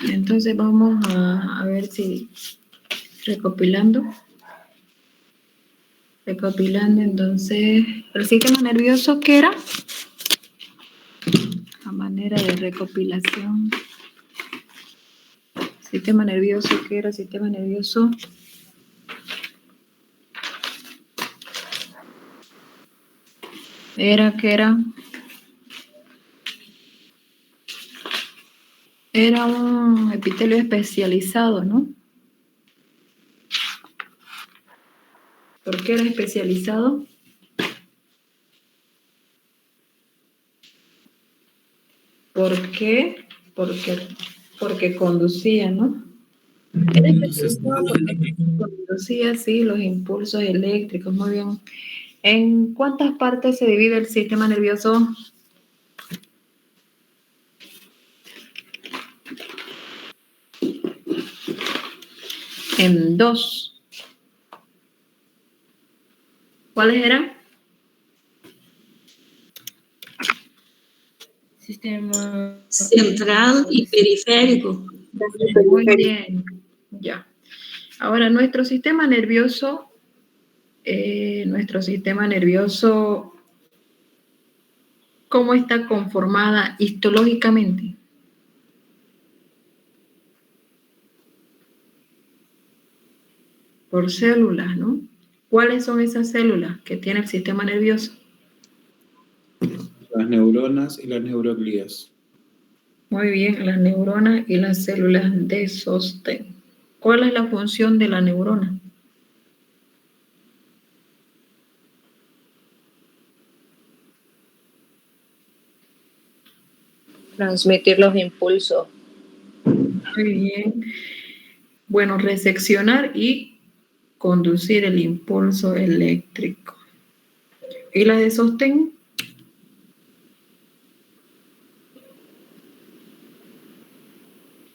Entonces vamos a ver si recopilando, entonces, el sistema nervioso, ¿qué era? A manera de recopilación. Sistema nervioso, ¿qué era? Sistema nervioso. ¿Qué era? Era un epitelio especializado, ¿no? ¿Por qué era especializado? ¿Por qué? Porque conducía, ¿no? Era especializado porque conducía, sí, los impulsos eléctricos, muy bien. ¿En cuántas partes se divide el sistema nervioso? En dos. ¿Cuáles eran? Sistema central y periférico. Muy bien, ya. Ahora, nuestro sistema nervioso, ¿cómo está conformada histológicamente? Por células, ¿no? ¿Cuáles son esas células que tiene el sistema nervioso? Las neuronas y las neuroglías. Muy bien, las neuronas y las células de sostén. ¿Cuál es la función de la neurona? Transmitir los impulsos. Muy bien. Bueno, recepcionar y conducir el impulso eléctrico. ¿Y la de sostén?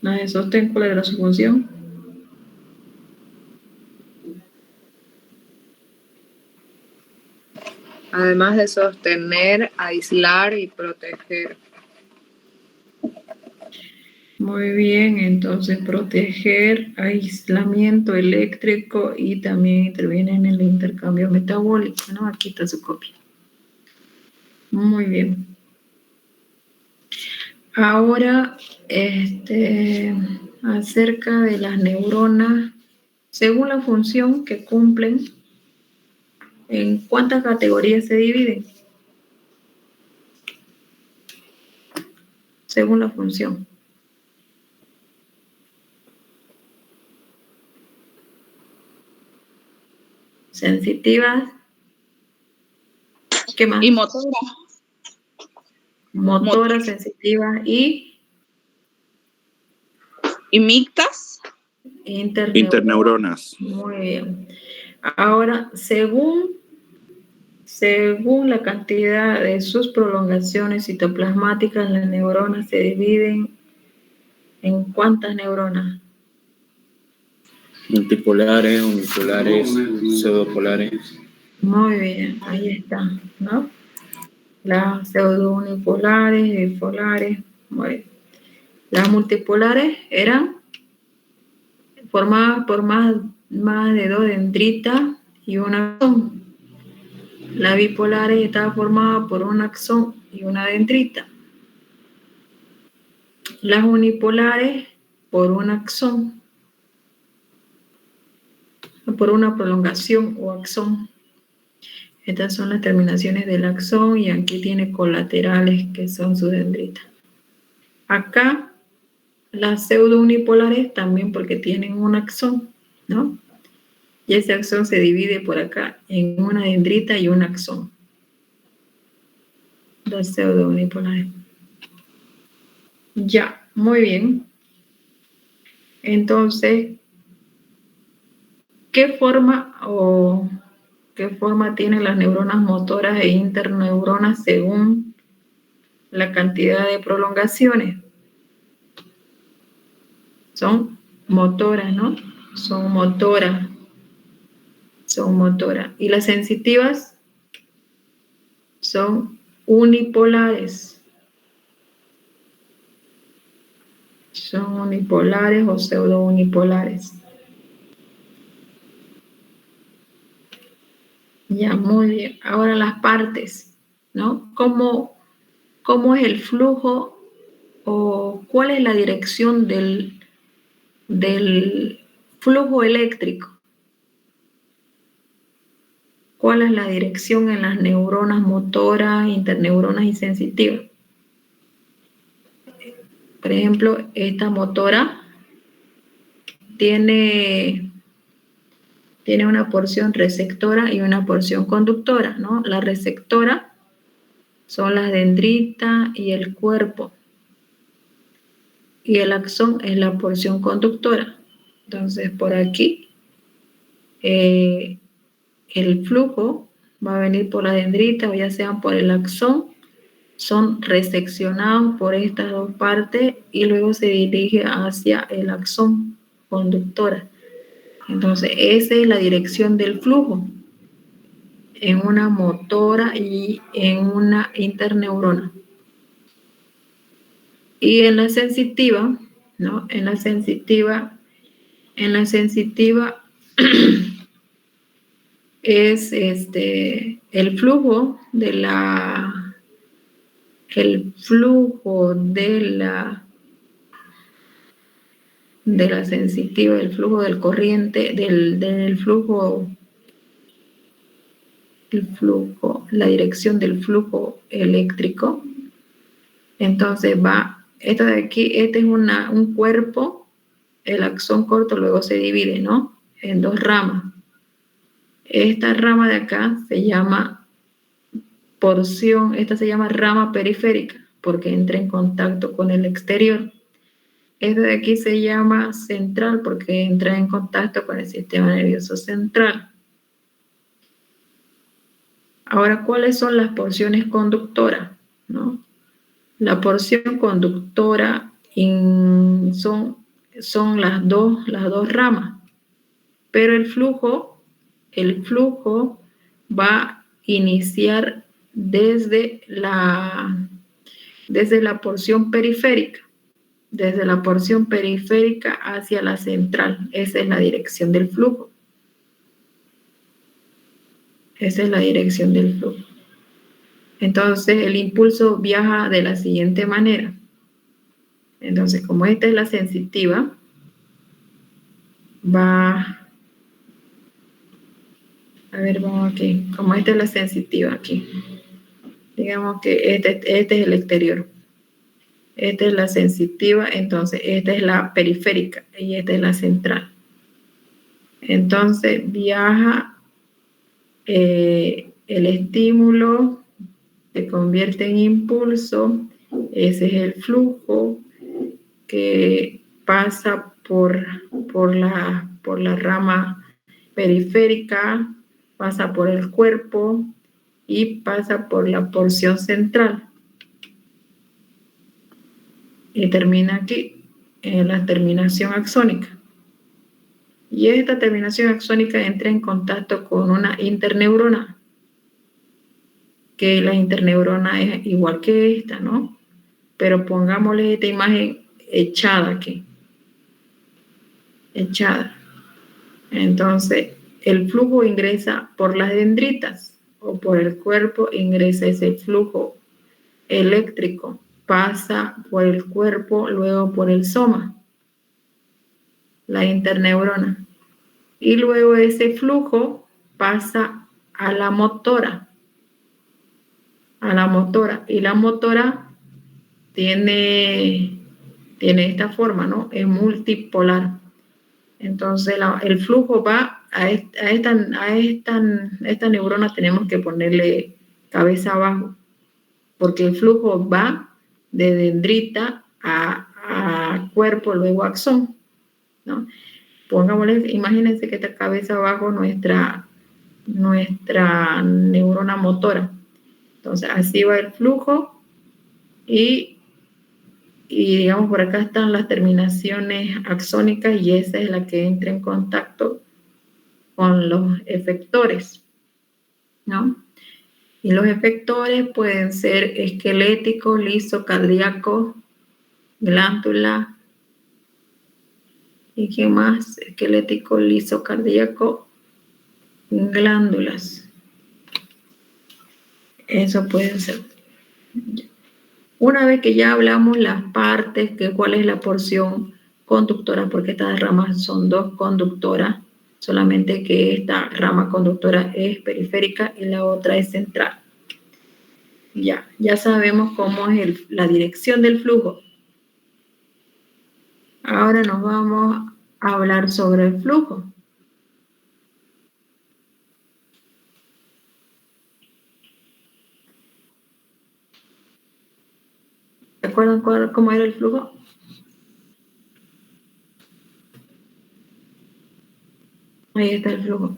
La de sostén, ¿cuál era su función? Además de sostener, aislar y proteger. Muy bien, entonces proteger, aislamiento eléctrico y también interviene en el intercambio metabólico, ¿no? Aquí está su copia. Muy bien. Ahora, acerca de las neuronas, según la función que cumplen, ¿en cuántas categorías se dividen? Según la función. Sensitivas. ¿Qué más? Y motora. Motora, sensitiva y mictas. Interneuronas. Muy bien. Ahora, según la cantidad de sus prolongaciones citoplasmáticas, las neuronas se dividen en ¿cuántas neuronas? Multipolares, unipolares, pseudopolares. Muy bien, ahí está, ¿no? Las pseudounipolares, bipolares, muy bien. Las multipolares eran formadas por más de dos dendritas y un axón. La bipolar estaba formada por un axón y una dendrita. Las unipolares por un axón, por una prolongación o axón. Estas son las terminaciones del axón y aquí tiene colaterales que son sus dendritas. Acá las pseudounipolares también porque tienen un axón, ¿no? Y ese axón se divide por acá en una dendrita y un axón. Las pseudounipolares. Ya, muy bien. Entonces, ¿qué forma tienen las neuronas motoras e interneuronas según la cantidad de prolongaciones? Son motoras, ¿no? Son motoras. Y las sensitivas son unipolares. son unipolares o pseudo-unipolares. Ya, muy bien. Ahora las partes, ¿no? ¿Cómo es el flujo o cuál es la dirección del flujo eléctrico? ¿Cuál es la dirección en las neuronas motoras, interneuronas y sensitivas? Por ejemplo, esta motora tiene una porción receptora y una porción conductora, ¿no? La receptora son las dendritas y el cuerpo. Y el axón es la porción conductora. Entonces, por aquí, el flujo va a venir por la dendrita o ya sean por el axón, son reseccionados por estas dos partes y luego se dirige hacia el axón conductora. Entonces, esa es la dirección del flujo en una motora y en una interneurona. Y en la sensitiva, ¿no? En la sensitiva es el flujo de la sensitiva, el flujo del corriente, la dirección del flujo eléctrico. Entonces esto de aquí, este es un cuerpo, el axón corto luego se divide, ¿no? En dos ramas. Esta rama de acá se llama esta se llama rama periférica, porque entra en contacto con el exterior. Esta de aquí se llama central, porque entra en contacto con el sistema nervioso central. Ahora, ¿cuáles son las porciones conductoras? ¿No? La porción conductora son las dos ramas, pero el flujo va a iniciar desde la porción periférica, hacia la central. Esa es la dirección del flujo. Entonces, el impulso viaja de la siguiente manera. Entonces, como esta es la sensitiva, vamos aquí. Como esta es la sensitiva aquí. Digamos que este es el exterior. Esta es la sensitiva, entonces esta es la periférica y esta es la central. Entonces, viaja el estímulo, se convierte en impulso. Ese es el flujo que pasa por la rama periférica, pasa por el cuerpo y pasa por la porción central. Y termina aquí, en la terminación axónica. Y esta terminación axónica entra en contacto con una interneurona, que la interneurona es igual que esta, ¿no? Pero pongámosle esta imagen echada aquí. Echada. Entonces, el flujo ingresa por las dendritas o por el cuerpo, ingresa ese flujo eléctrico, pasa por el cuerpo, luego por el soma, la interneurona. Y luego ese flujo pasa a la motora. Y la motora tiene esta forma, ¿no? Es multipolar. Entonces el flujo va a esta neurona, tenemos que ponerle cabeza abajo, porque el flujo va de dendrita a cuerpo, luego axón, ¿no? Pongámosle, imagínense que esta cabeza abajo nuestra neurona motora. Entonces así va el flujo y digamos por acá están las terminaciones axónicas y esa es la que entra en contacto con los efectores, ¿no? Y los efectores pueden ser esqueléticos, liso, cardíaco, glándula, ¿Y qué más? Esquelético, liso, cardíaco, glándulas. Eso puede ser. Una vez que ya hablamos las partes, que cuál es la porción conductora, porque estas ramas son dos conductoras, solamente que esta rama conductora es periférica y la otra es central. Ya sabemos cómo es la dirección del flujo. Ahora nos vamos a hablar sobre el flujo. ¿Se acuerdan cómo era el flujo? Ahí está el flujo.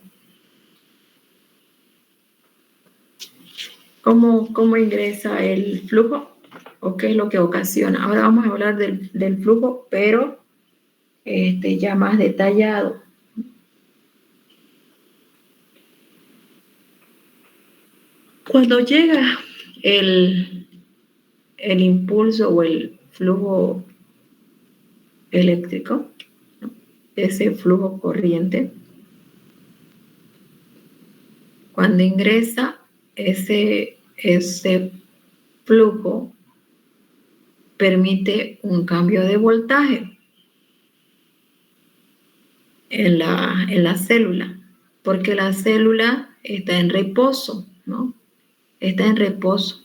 ¿Cómo ingresa el flujo? ¿O qué es lo que ocasiona? Ahora vamos a hablar del flujo, pero ya más detallado. Cuando llega el impulso o el flujo eléctrico, ¿no? Ese flujo corriente, cuando ingresa ese flujo, permite un cambio de voltaje en la célula, porque la célula está en reposo, ¿no? Está en reposo.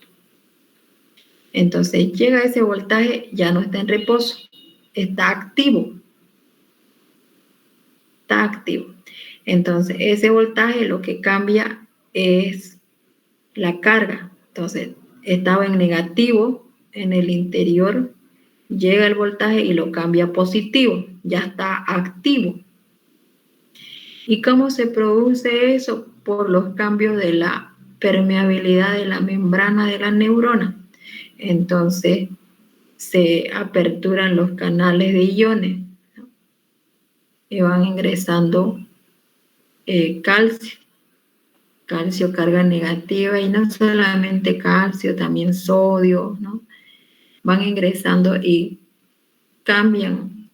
Entonces llega ese voltaje, ya no está en reposo, está activo. Está activo. Entonces ese voltaje lo que cambia es la carga. Entonces estaba en negativo en el interior, llega el voltaje y lo cambia a positivo, ya está activo. ¿Y cómo se produce eso? Por los cambios de la permeabilidad de la membrana de la neurona. Entonces se aperturan los canales de iones, ¿no? Y van ingresando calcio, carga negativa, y no solamente calcio, también sodio, ¿no? Van ingresando y cambian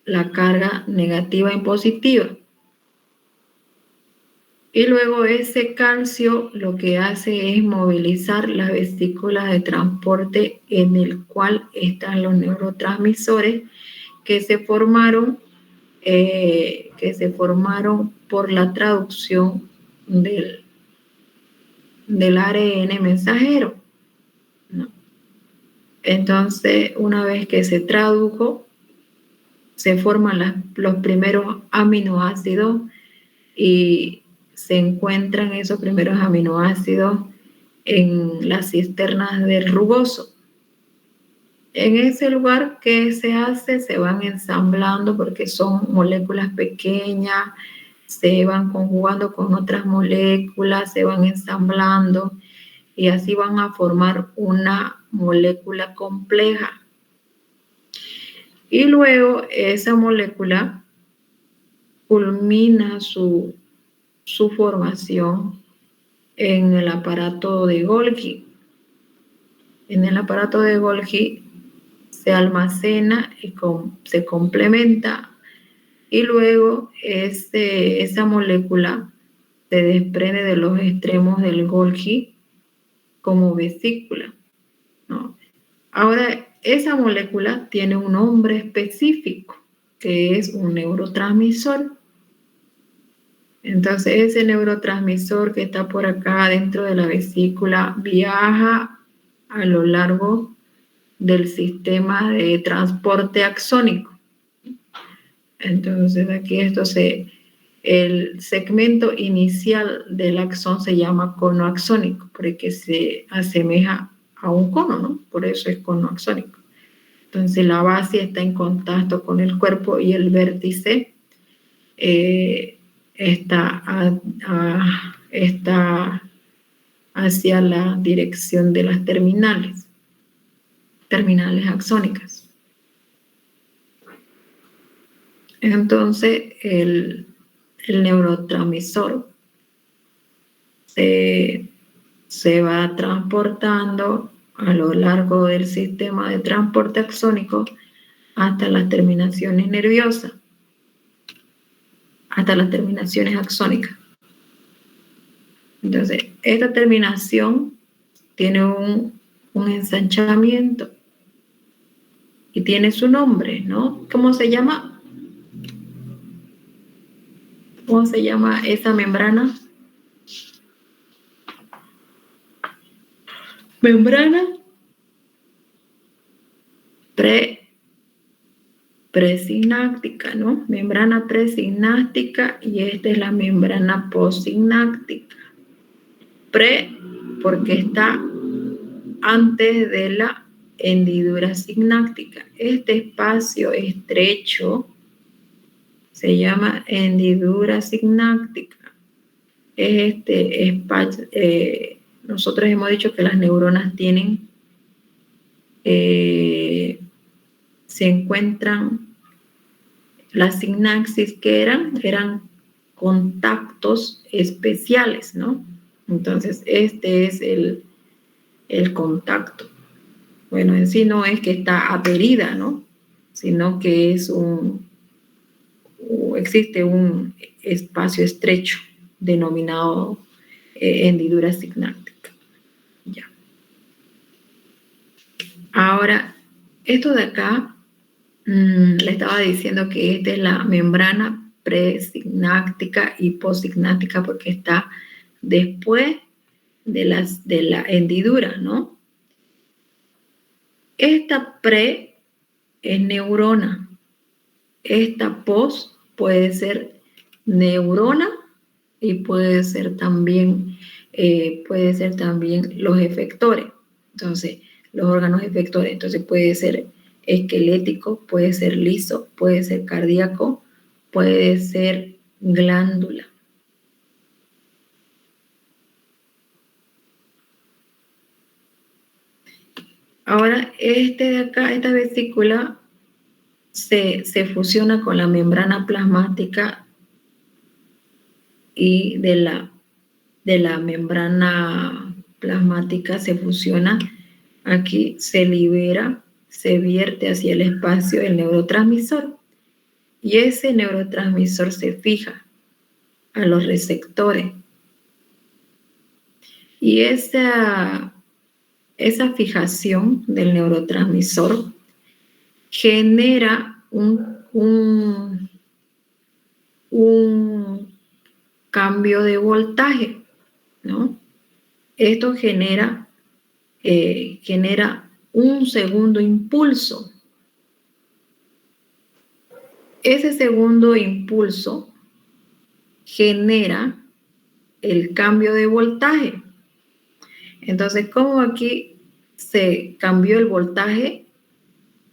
la carga negativa en positiva. Y luego ese calcio lo que hace es movilizar las vesículas de transporte en el cual están los neurotransmisores que se formaron por la traducción del ARN mensajero, ¿no? Entonces, una vez que se tradujo, se forman los primeros aminoácidos y se encuentran esos primeros aminoácidos en las cisternas del rugoso. En ese lugar, ¿qué se hace? Se van ensamblando porque son moléculas pequeñas, se van conjugando con otras moléculas, se van ensamblando y así van a formar una molécula compleja. Y luego esa molécula culmina su formación en el aparato de Golgi. En el aparato de Golgi se almacena y se complementa, y luego esa molécula se desprende de los extremos del Golgi como vesícula, ¿no? Ahora, esa molécula tiene un nombre específico, que es un neurotransmisor. Entonces, ese neurotransmisor que está por acá dentro de la vesícula viaja a lo largo del sistema de transporte axónico. Entonces, aquí el segmento inicial del axón se llama cono axónico, porque se asemeja a un cono, ¿no? Por eso es cono axónico. Entonces, la base está en contacto con el cuerpo y el vértice está hacia la dirección de las terminales axónicas. Entonces, el neurotransmisor se va transportando a lo largo del sistema de transporte axónico hasta las terminaciones nerviosas. hasta las terminaciones axónicas. Entonces, esta terminación tiene un ensanchamiento y tiene su nombre, ¿no? ¿Cómo se llama? ¿Cómo se llama esa membrana? Membrana presináptica, ¿no? Membrana presináptica y esta es la membrana postsináptica. Pre, porque está antes de la hendidura sináptica. Este espacio estrecho se llama hendidura sináptica. Es este espacio, nosotros hemos dicho que las neuronas tienen, se encuentran, las sinapsis que eran contactos especiales, ¿no? Entonces, este es el contacto. Bueno, en sí no es que está adherida, ¿no? Sino que es existe un espacio estrecho denominado hendidura sináptica. Ya. Ahora, esto de acá, le estaba diciendo que esta es la membrana presináptica y postsináptica porque está después de la hendidura, ¿no? Esta pre es neurona, esta pos puede ser neurona y puede ser también los efectores. Entonces, los órganos efectores. Entonces, puede ser esquelético, puede ser liso, puede ser cardíaco, puede ser glándula. Ahora, de acá, esta vesícula se fusiona con la membrana plasmática y de la membrana plasmática se fusiona. Aquí se libera, se vierte hacia el espacio el neurotransmisor y ese neurotransmisor se fija a los receptores. Y esa fijación del neurotransmisor genera un cambio de voltaje, ¿no? Esto genera un segundo impulso. Ese segundo impulso genera el cambio de voltaje. Entonces, como aquí se cambió el voltaje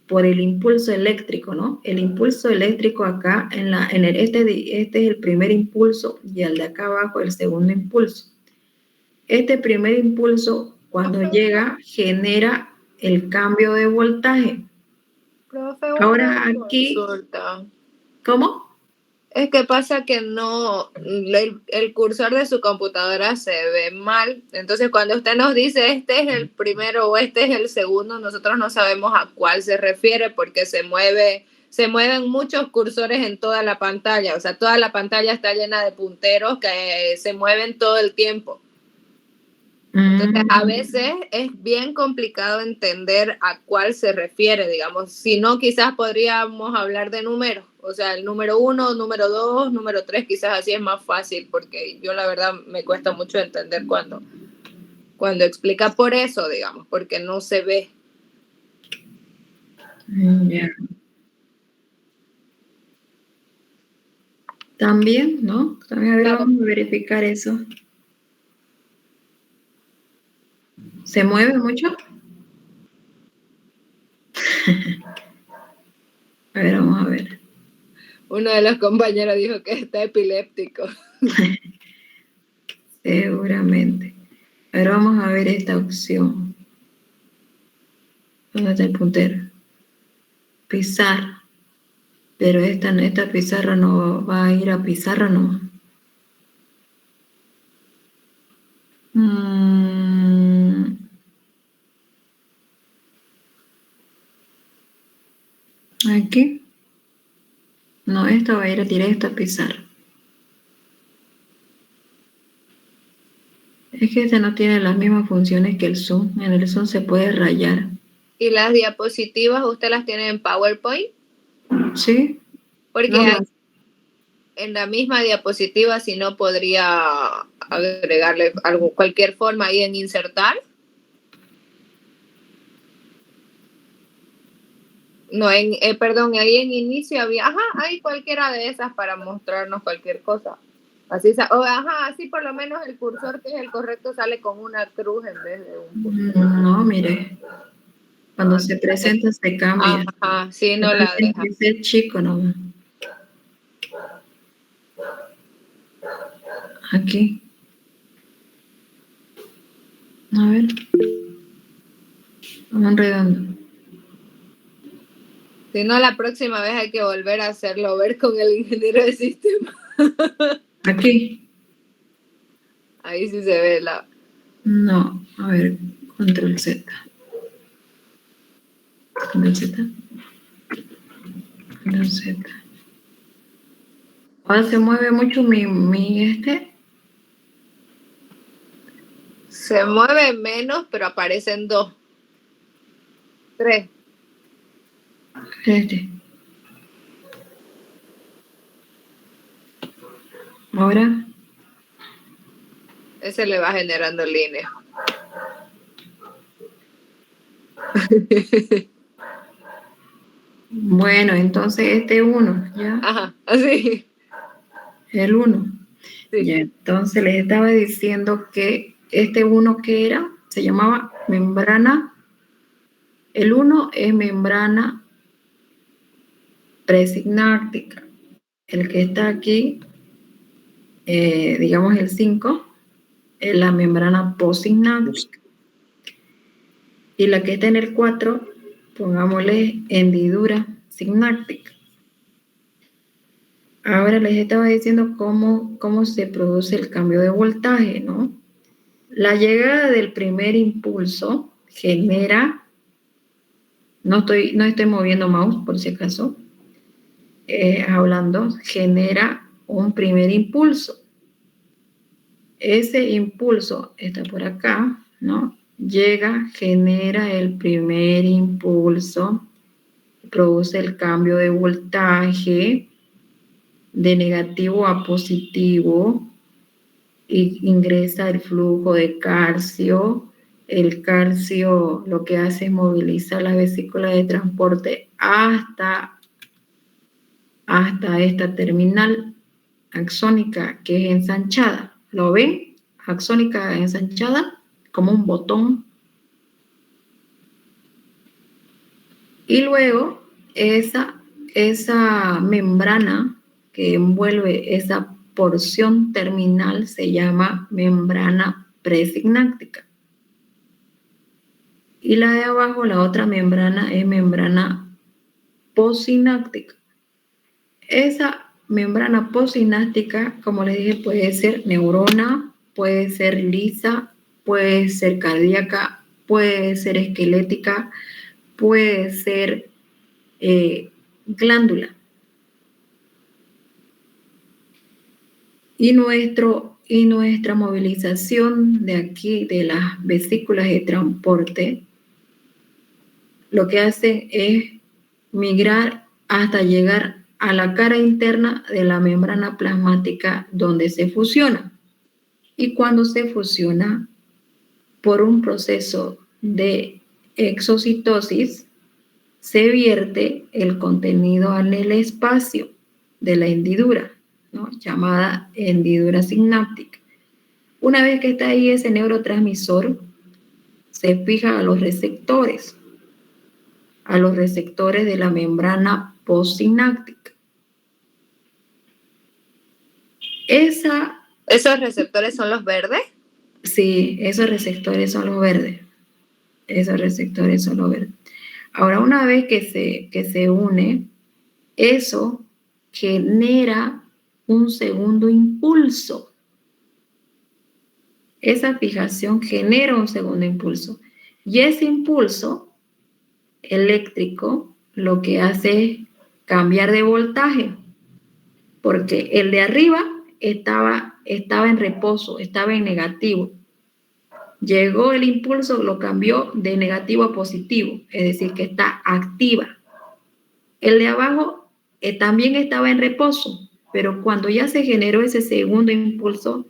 por el impulso eléctrico, ¿no? El impulso eléctrico acá, este es el primer impulso y el de acá abajo el segundo impulso. Este primer impulso, cuando llega, genera el cambio de voltaje. Profe, ahora aquí, consulta. ¿Cómo? Es que pasa que no, el cursor de su computadora se ve mal. Entonces, cuando usted nos dice este es el primero o este es el segundo, nosotros no sabemos a cuál se refiere porque se mueven muchos cursores en toda la pantalla. O sea, toda la pantalla está llena de punteros que se mueven todo el tiempo. Entonces, a veces es bien complicado entender a cuál se refiere, digamos. Si no, quizás podríamos hablar de números. O sea, el número 1, número 2, número 3, quizás así es más fácil, porque yo la verdad me cuesta mucho entender cuando explica por eso, digamos, porque no se ve. Yeah. También, ¿no? También, a ver, vamos a verificar eso. ¿Se mueve mucho? A ver, vamos a ver. Uno de los compañeros dijo que está epiléptico. Seguramente. A ver, vamos a ver esta opción. ¿Dónde está el puntero? Pizarra. Pero esta pizarra no va a ir a pizarra, no. Aquí. No, esta va a ir directo a pizarra. Es que este no tiene las mismas funciones que el Zoom. En el Zoom se puede rayar. ¿Y las diapositivas usted las tiene en PowerPoint? ¿Sí? Porque No, en la misma diapositiva, si no podría agregarle algo, cualquier forma ahí en insertar. No, perdón, ahí en inicio había, hay cualquiera de esas para mostrarnos cualquier cosa. Así, así por lo menos el cursor que es el correcto sale con una cruz en vez de un punto. no, mire. Cuando se presenta se cambia. Ajá, sí, no la deja. Tiene que ser chico nomás. Aquí. A ver. Un redondo. Si no, la próxima vez hay que volver a hacerlo, ver con el ingeniero de sistema. Aquí. Ahí sí se ve la... No, a ver, control Z. Control Z. Control Z. Ahora se mueve mucho mi Se mueve menos, pero aparecen 2. 3. Ahora. Ese le va generando línea. Bueno, entonces este 1, ¿ya? Ajá, así. El 1. Sí. Ya, entonces les estaba diciendo que este 1 que era, se llamaba membrana. El 1 es membrana presináptica. El que está aquí, digamos el 5, es la membrana postsináptica. Y la que está en el 4, pongámosle hendidura sináptica. Ahora les estaba diciendo cómo se produce el cambio de voltaje, ¿no? La llegada del primer impulso genera, no estoy moviendo mouse por si acaso, hablando, genera un primer impulso. Ese impulso está por acá, ¿no? Llega, genera el primer impulso, produce el cambio de voltaje de negativo a positivo y ingresa el flujo de calcio. El calcio lo que hace es movilizar la vesícula de transporte hasta esta terminal axónica que es ensanchada. ¿Lo ven? Axónica ensanchada, como un botón. Y luego esa membrana que envuelve esa porción terminal se llama membrana presináptica. Y la de abajo, la otra membrana, es membrana postsináptica. Esa membrana postsináptica, como les dije, puede ser neurona, puede ser lisa, puede ser cardíaca, puede ser esquelética, puede ser glándula. Y nuestra movilización de aquí, de las vesículas de transporte, lo que hace es migrar hasta llegar a la cara interna de la membrana plasmática donde se fusiona. Y cuando se fusiona por un proceso de exocitosis, se vierte el contenido en el espacio de la hendidura, ¿no? Llamada hendidura sináptica. Una vez que está ahí ese neurotransmisor, se fija a los receptores de la membrana postsináptica. ¿Esos receptores son los verdes? Sí, esos receptores son los verdes. Ahora, una vez que se une, eso genera un segundo impulso. Esa fijación genera un segundo impulso. Y ese impulso eléctrico lo que hace es cambiar de voltaje, porque el de arriba estaba en reposo, estaba en negativo, Llegó el impulso, lo cambió de negativo a positivo, es decir, que está activa. El de abajo también estaba en reposo, pero cuando ya se generó ese segundo impulso,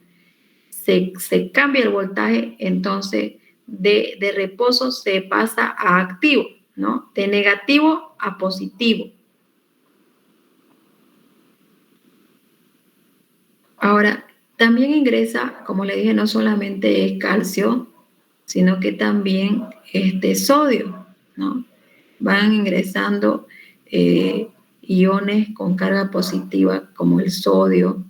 se cambia el voltaje, entonces de reposo se pasa a activo, ¿no? De negativo a positivo. Ahora, también ingresa, como le dije, no solamente calcio, sino que también sodio, ¿no? Van ingresando iones con carga positiva como el sodio.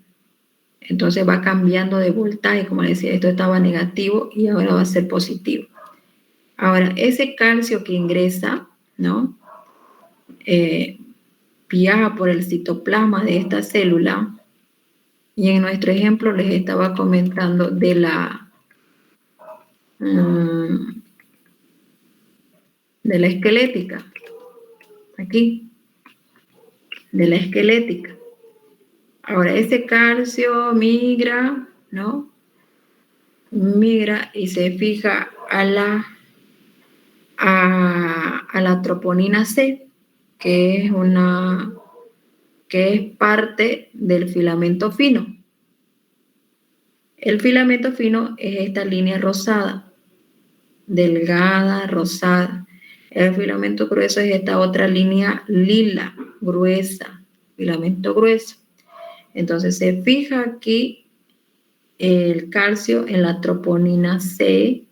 Entonces va cambiando de voltaje, como les decía, esto estaba negativo y ahora va a ser positivo. Ahora, ese calcio que ingresa, ¿no? Viaja por el citoplasma de esta célula. Y en nuestro ejemplo les estaba comentando de la esquelética. Aquí. De la esquelética. Ahora, ese calcio migra, ¿no? Migra y se fija a la troponina C, que es parte del filamento fino. El filamento fino es esta línea rosada, delgada, rosada. El filamento grueso es esta otra línea lila, gruesa, filamento grueso. Entonces se fija aquí el calcio en la troponina C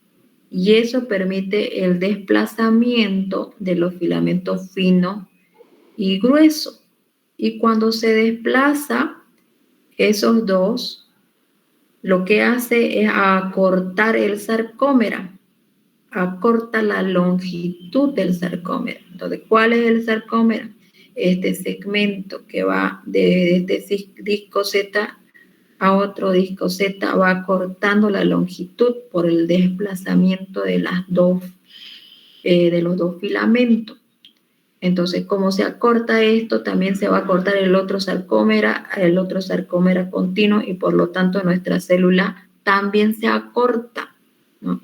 y eso permite el desplazamiento de los filamentos finos y gruesos. Y cuando se desplaza esos dos, lo que hace es acortar el sarcómero, acorta la longitud del sarcómero. Entonces, ¿cuál es el sarcómero? Este segmento que va de este disco Z a otro disco Z, va cortando la longitud por el desplazamiento de los dos filamentos. Entonces, como se acorta esto, también se va a cortar el otro sarcómero continuo y por lo tanto nuestra célula también se acorta, ¿no?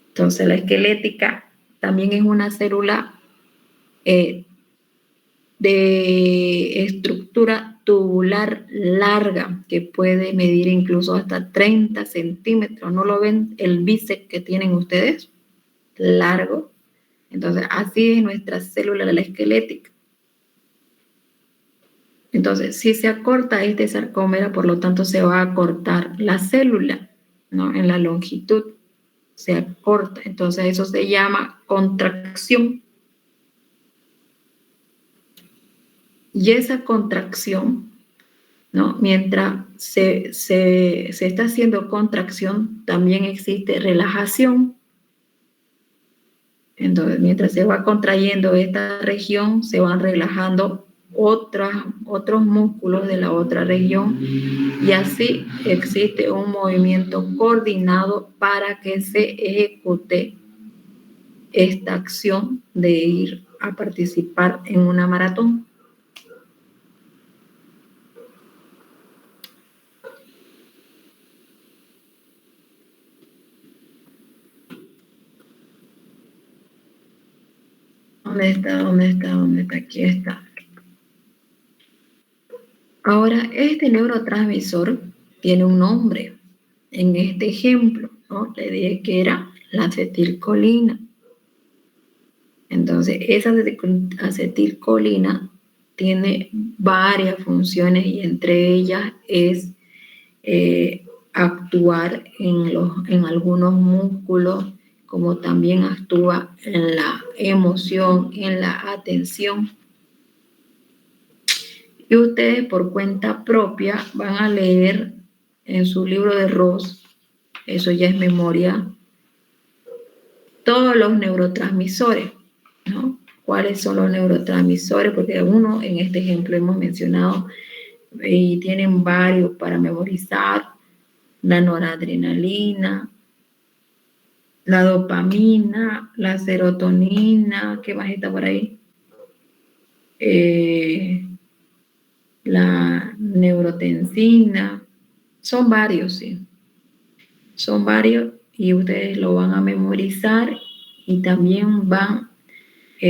Entonces, la esquelética también es una célula de estructura tubular larga que puede medir incluso hasta 30 centímetros. ¿No lo ven el bíceps que tienen ustedes? Largo. Entonces, así es nuestra célula de la esquelética. Entonces, si se acorta este sarcómero, por lo tanto, se va a acortar la célula, ¿no? En la longitud se acorta. Entonces, eso se llama contracción. Y esa contracción, ¿no? Mientras se está haciendo contracción, también existe relajación. Entonces, mientras se va contrayendo esta región, se van relajando otros músculos de la otra región y así existe un movimiento coordinado para que se ejecute esta acción de ir a participar en una maratón. ¿Dónde está? Aquí está. Ahora, este neurotransmisor tiene un nombre. En este ejemplo, ¿no? Le dije que era la acetilcolina. Entonces, esa acetilcolina tiene varias funciones y entre ellas es actuar en algunos músculos, como también actúa en la emoción, en la atención. Y ustedes por cuenta propia van a leer en su libro de Ross, eso ya es memoria, todos los neurotransmisores, ¿no? ¿Cuáles son los neurotransmisores? Porque uno, en este ejemplo hemos mencionado, y tienen varios para memorizar, la noradrenalina, la dopamina, la serotonina, ¿qué más está por ahí? La neurotensina, son varios, sí. Son varios y ustedes lo van a memorizar y también van a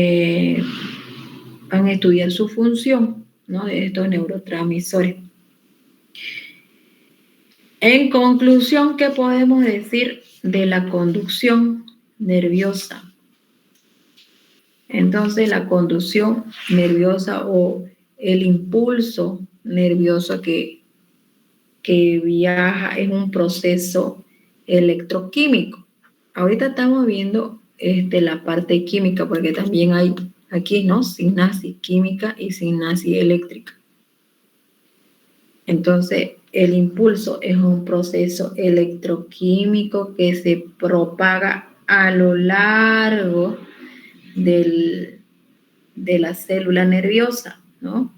estudiar su función, ¿no? De estos neurotransmisores. En conclusión, ¿qué podemos decir de la conducción nerviosa? Entonces, la conducción nerviosa o el impulso nervioso que viaja es un proceso electroquímico. Ahorita estamos viendo la parte química, porque también hay aquí, ¿no? Sinapsis química y sinapsis eléctrica. Entonces, el impulso es un proceso electroquímico que se propaga a lo largo de la célula nerviosa, ¿no?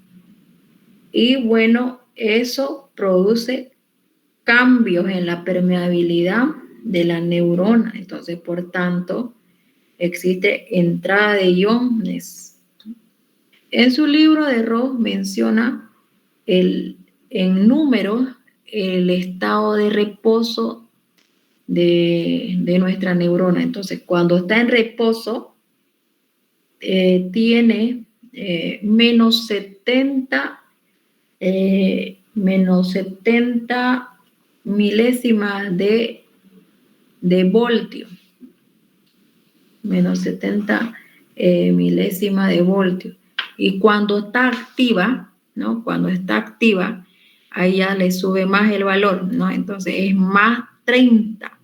Y bueno, eso produce cambios en la permeabilidad de la neurona. Entonces, por tanto, existe entrada de iones. En su libro de Roth menciona en números el estado de reposo de nuestra neurona. Entonces, cuando está en reposo, tiene menos 70 milésimas de voltio. Menos 70 milésimas de voltio. Y cuando está activa, ¿no? Cuando está activa, ahí ya le sube más el valor, ¿no? Entonces es más 30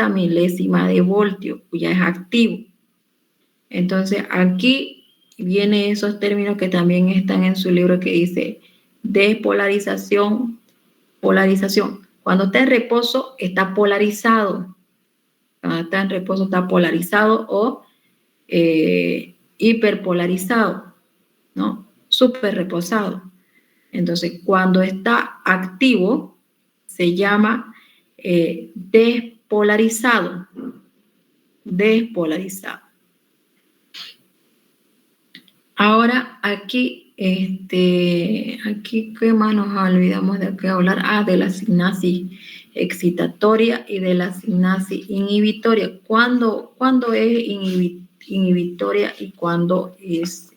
milésimas de voltio, ya es activo. Entonces aquí vienen esos términos que también están en su libro que dice despolarización, polarización. Cuando está en reposo, está polarizado. Cuando está en reposo, está polarizado o hiperpolarizado, ¿no? Súper reposado. Entonces, cuando está activo, se llama despolarizado. Despolarizado. Ahora, aquí, ¿qué más nos olvidamos de qué hablar? De la sinapsis excitatoria y de la sinapsis inhibitoria. ¿Cuándo es inhibitoria y cuándo es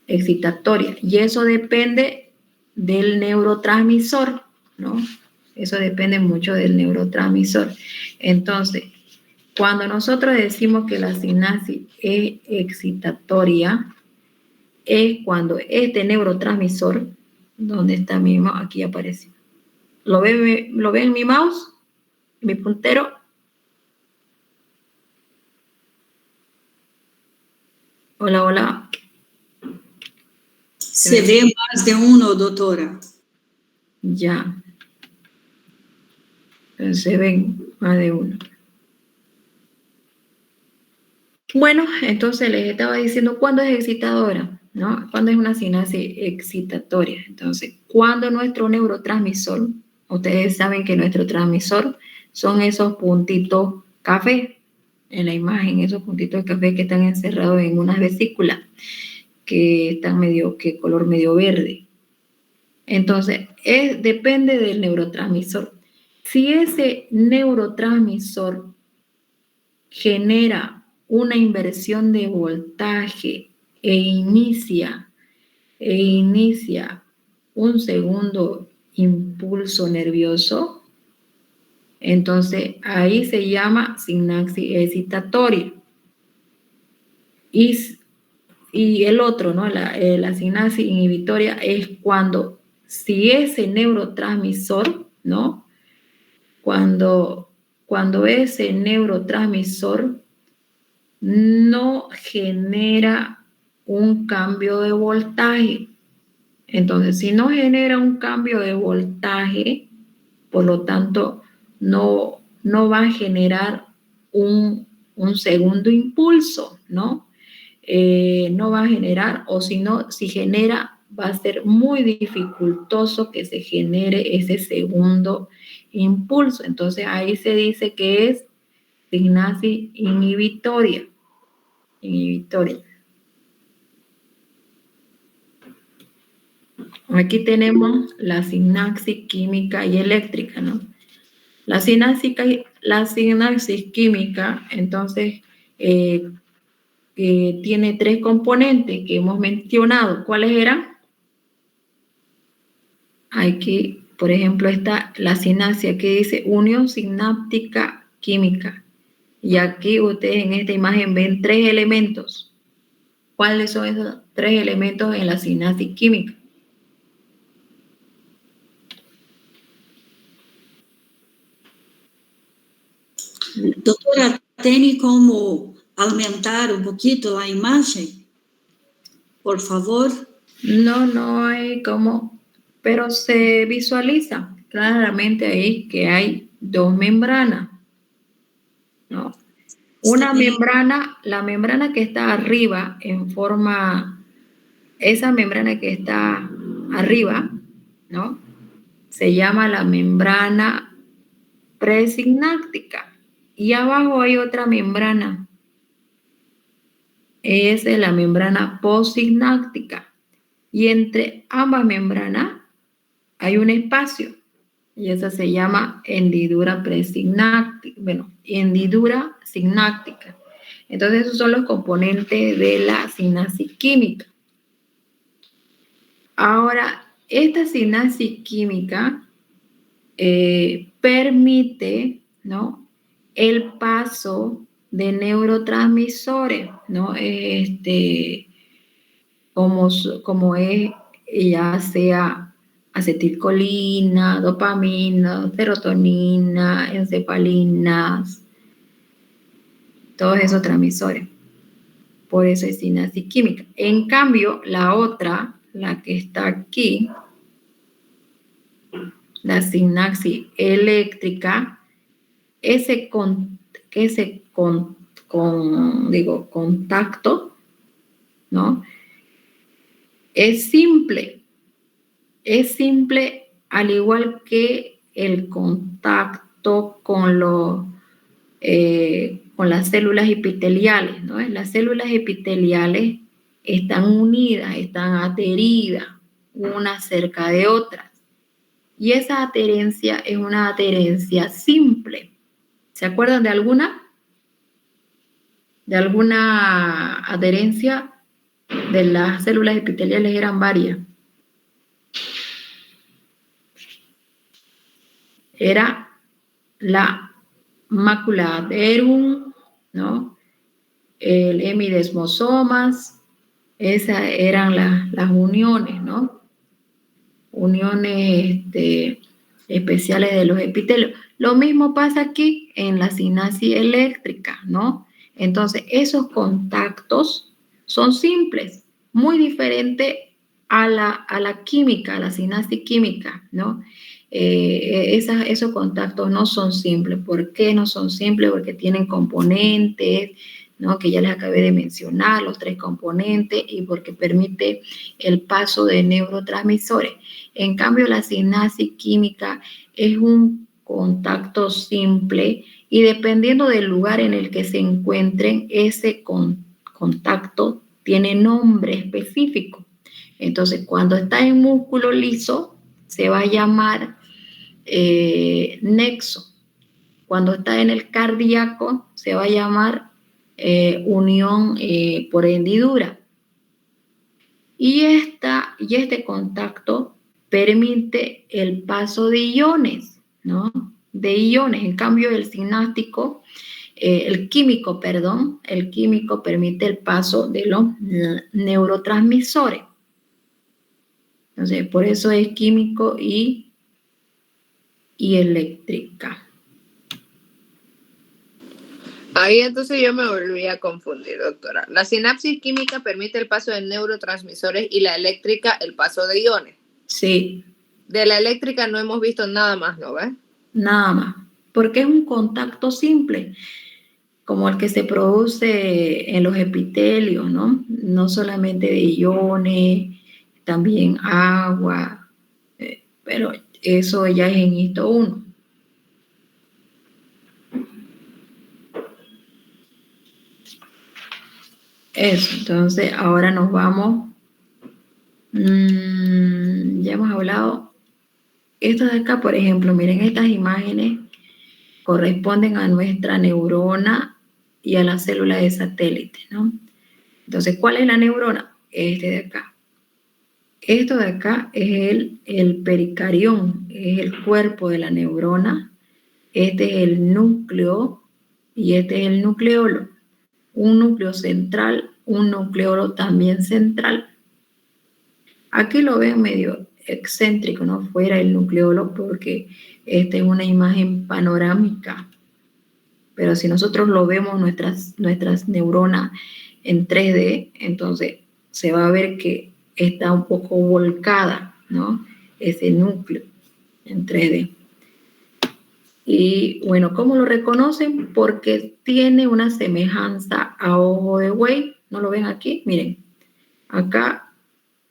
excitatoria? Y eso depende del neurotransmisor, ¿no? Eso depende mucho del neurotransmisor. Entonces, cuando nosotros decimos que la sinapsis es excitatoria, es cuando este neurotransmisor, ¿dónde está mi mouse? Aquí aparece. ¿Lo ven mi mouse? Mi puntero. Hola, hola. Se ve más de uno, doctora. Ya. Se ven más de uno. Bueno, entonces les estaba diciendo cuándo es excitadora, ¿no? Cuándo es una sinapsis excitatoria. Entonces, cuando nuestro neurotransmisor, ustedes saben que nuestro transmisor son esos puntitos café, en la imagen, esos puntitos de café que están encerrados en unas vesículas que están color medio verde. Entonces, depende del neurotransmisor. Si ese neurotransmisor genera una inversión de voltaje e inicia un segundo impulso nervioso, entonces ahí se llama sinapsis excitatoria. Y el otro, ¿no? La sinapsis inhibitoria es si ese neurotransmisor, ¿no? Cuando ese neurotransmisor no genera un cambio de voltaje. Entonces, si no genera un cambio de voltaje, por lo tanto, no va a generar un segundo impulso, ¿no? No va a generar, o si genera, va a ser muy dificultoso que se genere ese segundo impulso. Entonces, ahí se dice que es sinapsis inhibitoria. Aquí tenemos la sinapsis química y eléctrica, ¿no? La sinapsis química, entonces, tiene 3 componentes que hemos mencionado. ¿Cuáles eran? Aquí, por ejemplo, está la sinapsia que dice unión sináptica química. Y aquí ustedes en esta imagen ven 3 elementos. ¿Cuáles son esos 3 elementos en la sinapsis química? Doutora, tem como aumentar um pouquinho a imagem? Por favor. No hay como, pero se visualiza claramente ahí que hay 2 membranas, ¿no? Una membrana, la membrana que está arriba en forma, esa membrana que está arriba, ¿no? Se llama la membrana presináptica. Y abajo hay otra membrana. Esa es la membrana postsináptica. Y entre ambas membranas hay un espacio. Y esa se llama hendidura presináptica. Bueno, hendidura sináptica. Entonces, esos son los componentes de la sinapsis química. Ahora, esta sinapsis química permite, ¿no?, el paso de neurotransmisores, ¿no? Como es, ya sea acetilcolina, dopamina, serotonina, encefalinas, todos esos transmisores. Por eso es sinapsis química. En cambio, la otra, la que está aquí, la sinapsis eléctrica, ese contacto, ¿no? Es simple al igual que el contacto con las células epiteliales, ¿no? Las células epiteliales están unidas, están adheridas unas cerca de otras. Y esa adherencia es una adherencia simple. ¿Se acuerdan de alguna? De alguna adherencia de las células epiteliales, eran varias. Era la mácula adherum, ¿no? El hemidesmosomas, esas eran las uniones, ¿no? Uniones especiales de los epitelios. Lo mismo pasa aquí en la sinapsis eléctrica, ¿no? Entonces, esos contactos son simples, muy diferente a la química, a la sinapsis química, ¿no? Esos contactos no son simples. ¿Por qué no son simples? Porque tienen componentes, ¿no?, que ya les acabé de mencionar, los 3 componentes, y porque permite el paso de neurotransmisores. En cambio, la sinapsis química es un contacto simple y dependiendo del lugar en el que se encuentren, ese contacto tiene nombre específico. Entonces, cuando está en músculo liso, se va a llamar nexo. Cuando está en el cardíaco, se va a llamar unión por hendidura. Y este contacto permite el paso de iones, ¿no? De iones. En cambio, el químico permite el paso de los neurotransmisores. Entonces, por eso es químico y eléctrica. Ahí entonces yo me volví a confundir, doctora. La sinapsis química permite el paso de neurotransmisores y la eléctrica el paso de iones. Sí. De la eléctrica no hemos visto nada más, ¿no ves? Nada más, porque es un contacto simple, como el que se produce en los epitelios, ¿no? No solamente de iones, también agua, pero eso ya es en hito 1. Eso, entonces ahora nos vamos Ya hemos hablado. Esto de acá, por ejemplo, miren, estas imágenes corresponden a nuestra neurona y a la célula de satélite, ¿no? Entonces, ¿cuál es la neurona? Este de acá. Esto de acá es el pericarión, es el cuerpo de la neurona. Este es el núcleo y este es el nucleolo. Un núcleo central, un nucleolo también central. Aquí lo ven medio excéntrico, ¿no? Fuera el nucleolo, porque esta es una imagen panorámica. Pero si nosotros lo vemos, nuestras neuronas en 3D, entonces se va a ver que está un poco volcada, ¿no? Ese núcleo en 3D. Y bueno, ¿cómo lo reconocen? Porque tiene una semejanza a ojo de buey. ¿No lo ven aquí? Miren, acá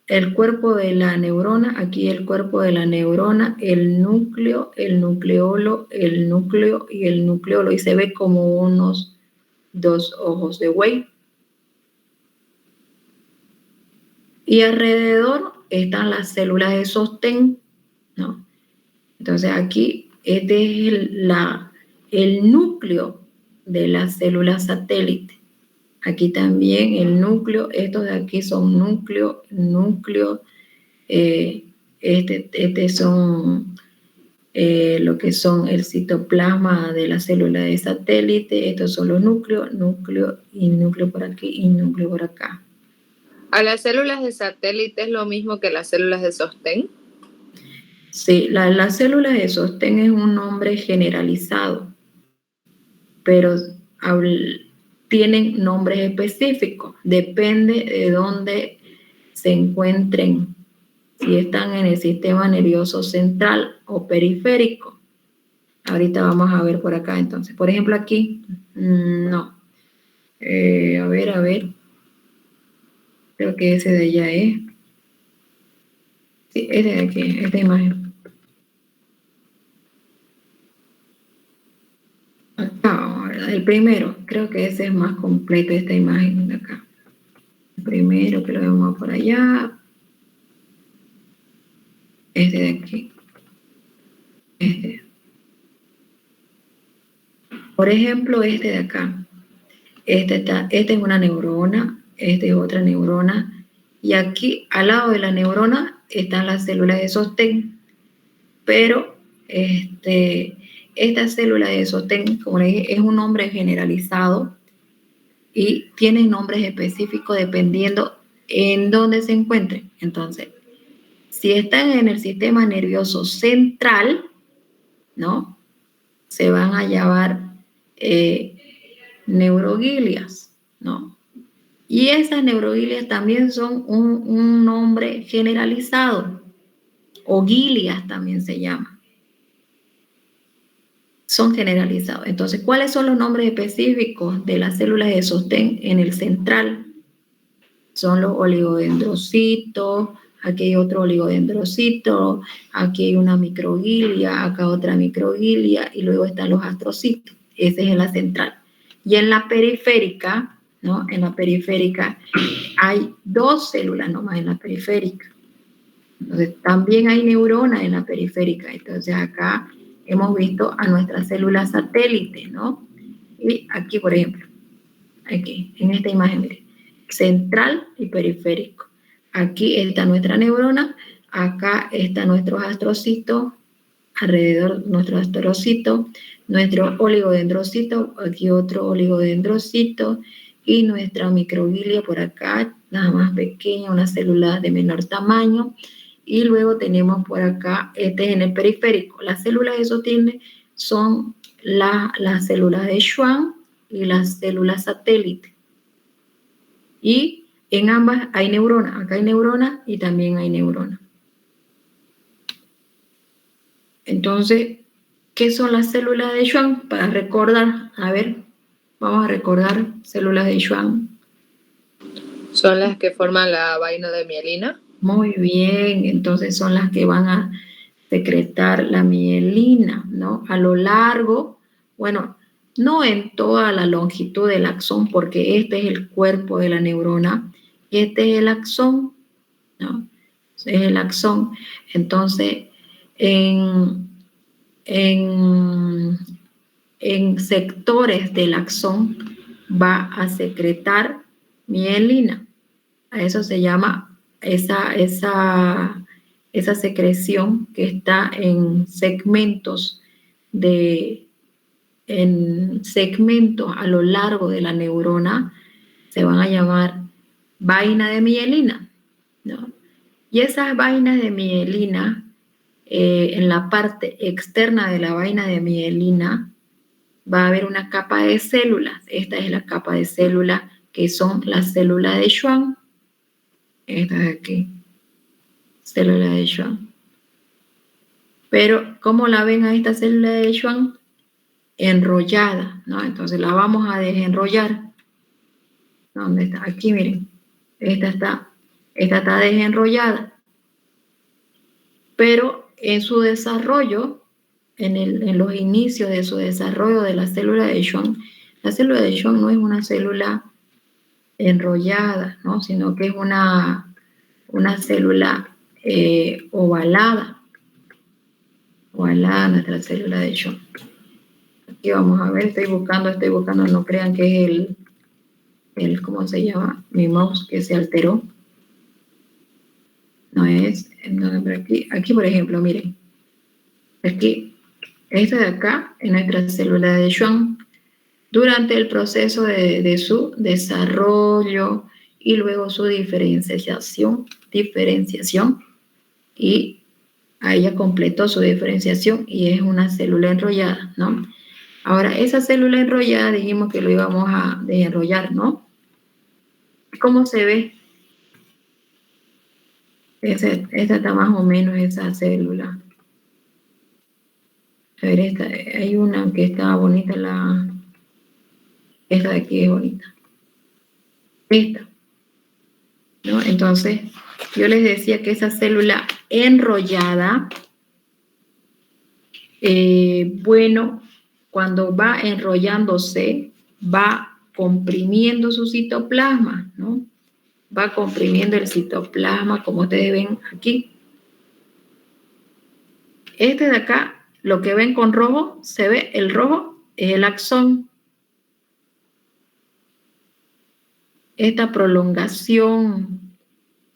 el cuerpo de la neurona, aquí el cuerpo de la neurona, el núcleo, el nucleolo, el núcleo y el nucleolo. Y se ve como unos 2 ojos de buey. Y alrededor están las células de sostén, ¿no? Entonces aquí este es el núcleo de las células satélite. Aquí también el núcleo, estos de aquí son núcleo, este son lo que son el citoplasma de la célula de satélite, estos son los núcleos, núcleo y núcleo por aquí y núcleo por acá. ¿A las células de satélite es lo mismo que las células de sostén? Sí, las células de sostén es un nombre generalizado, pero tienen nombres específicos, depende de dónde se encuentren, si están en el sistema nervioso central o periférico. Ahorita vamos a ver por acá entonces. Por ejemplo aquí, no. A ver. Creo que ese de allá es. Sí, ese de aquí, esta imagen. Acá, ¿verdad? El primero, creo que ese es más completo, esta imagen de acá. El primero que lo vemos por allá. Este de aquí. Este. Por ejemplo, este de acá. Esta es una neurona, esta es otra neurona. Y aquí, al lado de la neurona, están las células de sostén. Pero esta célula de sostén, como le dije, es un nombre generalizado y tiene nombres específicos dependiendo en dónde se encuentren. Entonces, si están en el sistema nervioso central, ¿no? Se van a llamar neuroglias, ¿no? Y esas neuroglias también son un nombre generalizado, o glías también se llama. Son generalizados. Entonces, ¿cuáles son los nombres específicos de las células de sostén en el central? Son los oligodendrocitos, aquí hay otro oligodendrocito, aquí hay una microglia, acá otra microglia, y luego están los astrocitos. Ese es en la central. Y en la periférica, ¿no? En la periférica hay 2 células nomás en la periférica. Entonces, también hay neuronas en la periférica. Entonces, acá hemos visto a nuestras células satélite, ¿no? Y aquí, por ejemplo, aquí, en esta imagen, miren, central y periférico. Aquí está nuestra neurona, acá está nuestros astrocitos, alrededor de nuestro astrocito, nuestro oligodendrocito, aquí otro oligodendrocito, y nuestra microglia por acá, nada más pequeña, una célula de menor tamaño. Y luego tenemos por acá, este es en el periférico. Las células de sostén son las células de Schwann y las células satélite. Y en ambas hay neuronas. Acá hay neuronas y también hay neuronas. Entonces, ¿qué son las células de Schwann? Para recordar, a ver, vamos a recordar células de Schwann. ¿Son las que forman la vaina de mielina? Muy bien, entonces son las que van a secretar la mielina, ¿no? A lo largo, bueno, no en toda la longitud del axón, porque este es el cuerpo de la neurona, y este es el axón, ¿no? es el axón. Entonces, en sectores del axón va a secretar mielina. A eso se llama esa secreción que está en segmentos a lo largo de la neurona, se van a llamar vaina de mielina, ¿no? Y esas vainas de mielina, en la parte externa de la vaina de mielina, va a haber una capa de células. Esta es la capa de células que son las células de Schwann. Esta de aquí, célula de Schwann. Pero, ¿cómo la ven a esta célula de Schwann? Enrollada, ¿no? Entonces la vamos a desenrollar. ¿Dónde está? Aquí, miren. Esta está desenrollada. Pero en su desarrollo, en los inicios de su desarrollo de la célula de Schwann no es una célula enrollada, ¿no? Sino que es una célula ovalada nuestra célula de Schwann. Aquí vamos a ver, estoy buscando, no crean que es el ¿cómo se llama? Mi mouse que se alteró. No es, pero aquí por ejemplo, miren, aquí, esta de acá es nuestra célula de Schwann. Durante el proceso de su desarrollo y luego su diferenciación, y ahí ya completó su diferenciación y es una célula enrollada, ¿no? Ahora, esa célula enrollada dijimos que lo íbamos a desenrollar, ¿no? ¿Cómo se ve? Esta está más o menos esa célula. A ver, hay una que está bonita, esta de aquí es bonita. Esta, ¿no? Entonces, yo les decía que esa célula enrollada, bueno, cuando va enrollándose, va comprimiendo su citoplasma, ¿no? Va comprimiendo el citoplasma, como ustedes ven aquí. Este de acá, lo que ven con rojo, se ve el rojo, es el axón. Esta prolongación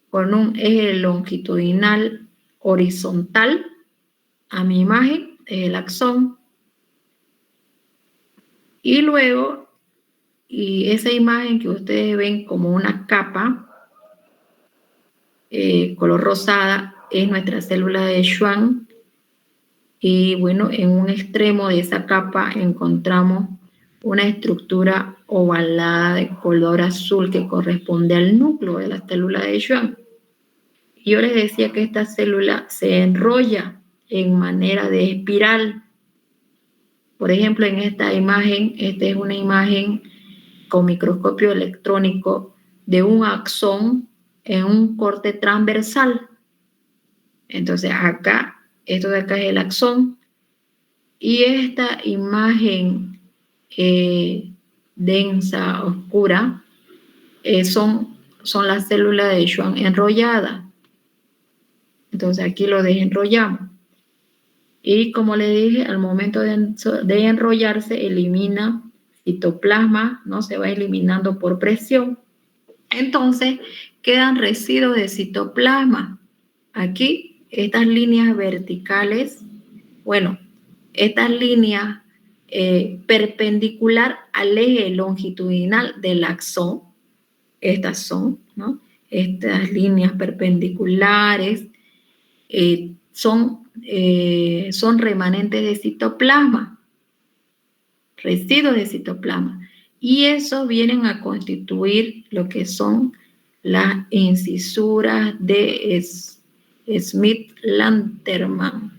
con un eje longitudinal horizontal a mi imagen es el axón. Y luego, esa imagen que ustedes ven como una capa, color rosada, es nuestra célula de Schwann. Y bueno, en un extremo de esa capa encontramos una estructura ovalada de color azul que corresponde al núcleo de la célula de Schwann. Yo les decía que esta célula se enrolla en manera de espiral. Por ejemplo, en esta imagen, esta es una imagen con microscopio electrónico de un axón en un corte transversal. Entonces acá, esto de acá es el axón, y esta imagen densa, oscura, son las células de Schwann enrolladas. Entonces aquí lo desenrollamos. Y como le dije, al momento de enrollarse, elimina citoplasma, ¿no? Se va eliminando por presión. Entonces, quedan residuos de citoplasma. Aquí, estas líneas verticales, bueno, estas líneas perpendicular al eje longitudinal del axón, estas son, ¿no? Estas líneas perpendiculares son remanentes de citoplasma, residuos de citoplasma, y esos vienen a constituir lo que son las incisuras de Smith-Lanterman.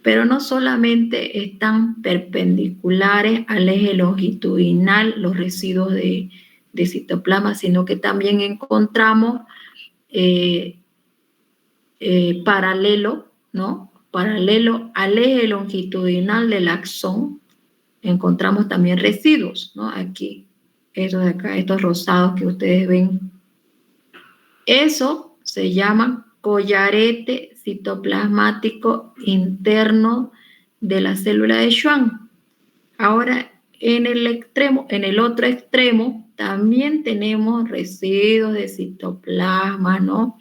Pero no solamente están perpendiculares al eje longitudinal los residuos de citoplasma, sino que también encontramos paralelo, ¿no? Paralelo al eje longitudinal del axón, encontramos también residuos, ¿no? Aquí, estos de acá, estos rosados que ustedes ven. Eso se llama collarete citoplasmático interno de la célula de Schwann. Ahora, en el otro extremo, también tenemos residuos de citoplasma, ¿no?